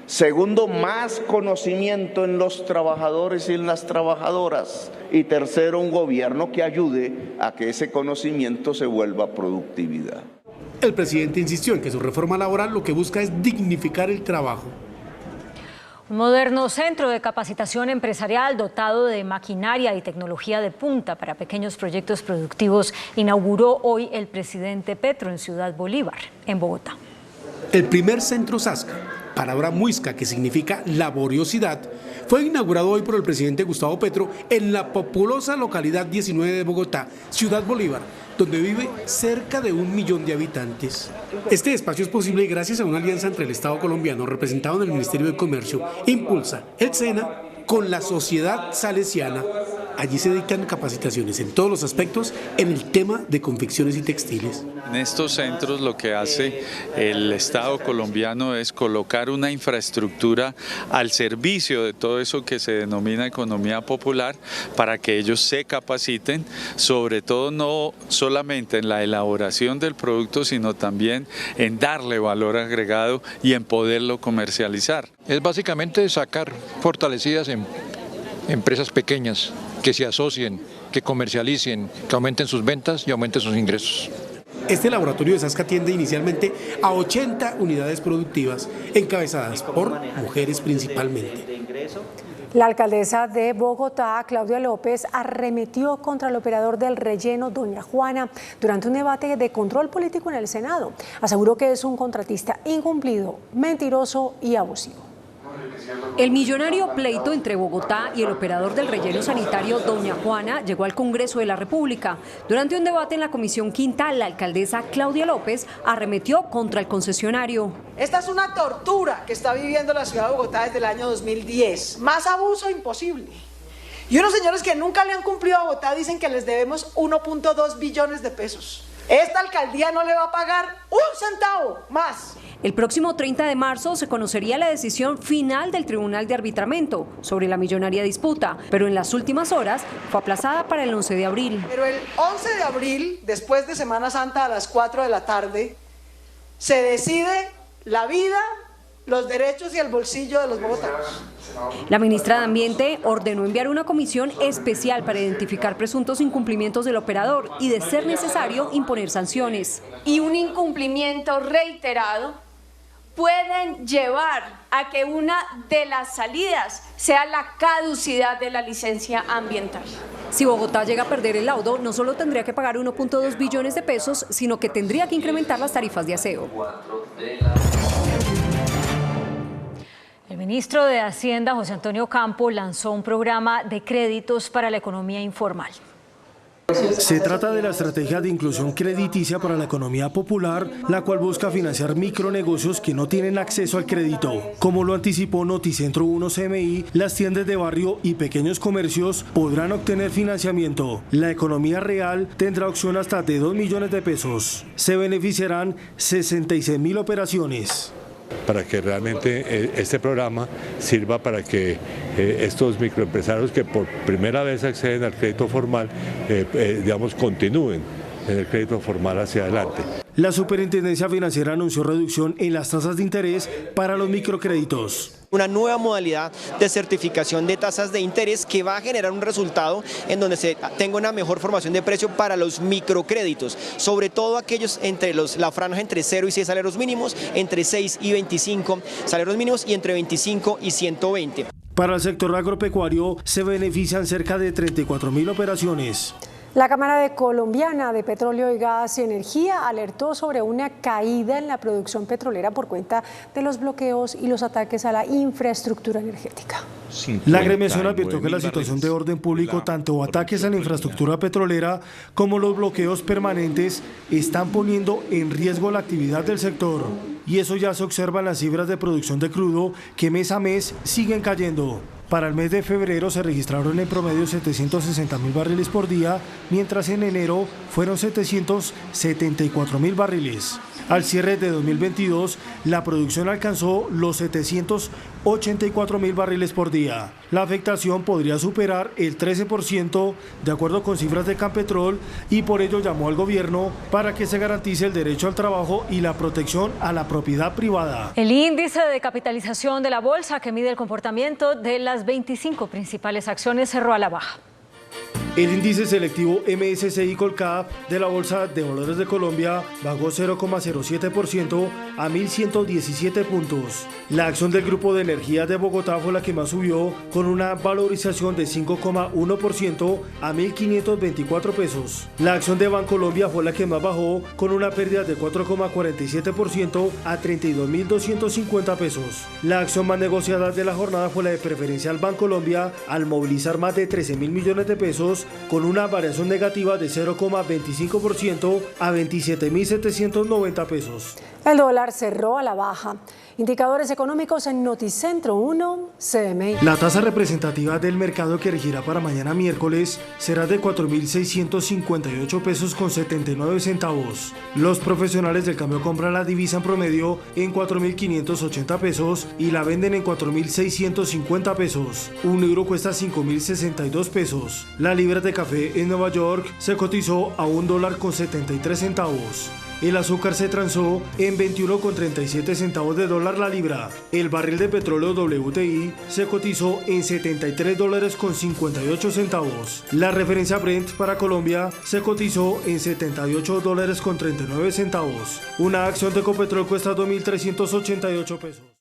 Segundo, más conocimiento en los trabajadores y en las trabajadoras. Y tercero, un gobierno que ayude a que ese conocimiento se vuelva productividad. El presidente insistió en que su reforma laboral lo que busca es dignificar el trabajo. Un moderno centro de capacitación empresarial dotado de maquinaria y tecnología de punta para pequeños proyectos productivos inauguró hoy el presidente Petro en Ciudad Bolívar, en Bogotá. El primer centro Sasca, palabra muisca que significa laboriosidad, fue inaugurado hoy por el presidente Gustavo Petro en la populosa localidad 19 de Bogotá, Ciudad Bolívar, donde vive cerca de 1 millón de habitantes. Este espacio es posible gracias a una alianza entre el Estado colombiano, representado en el Ministerio de Comercio, Impulsa, el SENA, con la sociedad salesiana. Allí se dictan capacitaciones en todos los aspectos en el tema de confecciones y textiles. En estos centros lo que hace el Estado colombiano es colocar una infraestructura al servicio de todo eso que se denomina economía popular para que ellos se capaciten, sobre todo no solamente en la elaboración del producto, sino también en darle valor agregado y en poderlo comercializar. Es básicamente sacar fortalecidas empresas pequeñas que se asocien, que comercialicen, que aumenten sus ventas y aumenten sus ingresos. Este laboratorio de Sasca atiende inicialmente a 80 unidades productivas, encabezadas por mujeres principalmente. La alcaldesa de Bogotá, Claudia López, arremetió contra el operador del relleno, doña Juana, durante un debate de control político en el Senado. Aseguró que es un contratista incumplido, mentiroso y abusivo. El millonario pleito entre Bogotá y el operador del relleno sanitario, doña Juana, llegó al Congreso de la República. Durante un debate en la Comisión Quinta, la alcaldesa Claudia López arremetió contra el concesionario. Esta es una tortura que está viviendo la ciudad de Bogotá desde el año 2010. Más abuso imposible. Y unos señores que nunca le han cumplido a Bogotá dicen que les debemos 1.2 billones de pesos. Esta alcaldía no le va a pagar un centavo más. El próximo 30 de marzo se conocería la decisión final del Tribunal de Arbitramiento sobre la millonaria disputa, pero en las últimas horas fue aplazada para el 11 de abril. Pero el 11 de abril, después de Semana Santa a las 4 de la tarde, se decide la vida, los derechos y el bolsillo de los bogotanos. La ministra de Ambiente ordenó enviar una comisión especial para identificar presuntos incumplimientos del operador y, de ser necesario, imponer sanciones. Y un incumplimiento reiterado pueden llevar a que una de las salidas sea la caducidad de la licencia ambiental. Si Bogotá llega a perder el laudo, no solo tendría que pagar 1.2 billones de pesos, sino que tendría que incrementar las tarifas de aseo. El ministro de Hacienda, José Antonio Campo, lanzó un programa de créditos para la economía informal. Se trata de la estrategia de inclusión crediticia para la economía popular, la cual busca financiar micronegocios que no tienen acceso al crédito. Como lo anticipó Noticentro 1 CMI, las tiendas de barrio y pequeños comercios podrán obtener financiamiento. La economía real tendrá opción hasta de 2 millones de pesos. Se beneficiarán 66.000 operaciones. para que realmente este programa sirva para que estos microempresarios que por primera vez acceden al crédito formal, digamos, continúen en el crédito formal hacia adelante. La Superintendencia Financiera anunció reducción en las tasas de interés para los microcréditos. Una nueva modalidad de certificación de tasas de interés que va a generar un resultado en donde se tenga una mejor formación de precio para los microcréditos, sobre todo aquellos entre la franja entre 0 y 6 salarios mínimos, entre 6 y 25 salarios mínimos y entre 25 y 120. Para el sector agropecuario se benefician cerca de 34.000 operaciones. La Cámara Colombiana de Petróleo y Gas y Energía alertó sobre una caída en la producción petrolera por cuenta de los bloqueos y los ataques a la infraestructura energética. La agremiación advirtió que la situación de orden público, tanto ataques a la infraestructura petrolera como los bloqueos permanentes, están poniendo en riesgo la actividad del sector. Y eso ya se observa en las cifras de producción de crudo que mes a mes siguen cayendo. Para el mes de febrero se registraron en promedio 760.000 barriles por día, mientras en enero fueron 774.000 barriles. Al cierre de 2022, la producción alcanzó los 784.000 barriles por día. La afectación podría superar el 13%, de acuerdo con cifras de Campetrol, y por ello llamó al gobierno para que se garantice el derecho al trabajo y la protección a la propiedad privada. El índice de capitalización de la bolsa, que mide el comportamiento de las 25 principales acciones, cerró a la baja. El índice selectivo MSCI Colcap de la Bolsa de Valores de Colombia bajó 0,07% a 1.117 puntos. La acción del Grupo de Energía de Bogotá fue la que más subió, con una valorización de 5,1% a 1.524 pesos. La acción de Bancolombia fue la que más bajó, con una pérdida de 4,47% a 32.250 pesos. La acción más negociada de la jornada fue la de Preferencial Bancolombia, al movilizar más de 13.000 millones de pesos, con una variación negativa de 0,25% a 27.790 pesos. El dólar cerró a la baja. Indicadores económicos en Noticentro 1, CMI. La tasa representativa del mercado que regirá para mañana miércoles será de 4.658 pesos con 79 centavos. Los profesionales del cambio compran la divisa en promedio en 4.580 pesos y la venden en 4.650 pesos. Un euro cuesta 5.062 pesos. La libra de café en Nueva York se cotizó a $1.73. El azúcar se transó en 21,37 centavos de dólar la libra. El barril de petróleo WTI se cotizó en $73.58 centavos. La referencia Brent para Colombia se cotizó en $78.39 centavos. Una acción de Ecopetrol cuesta 2.388 pesos.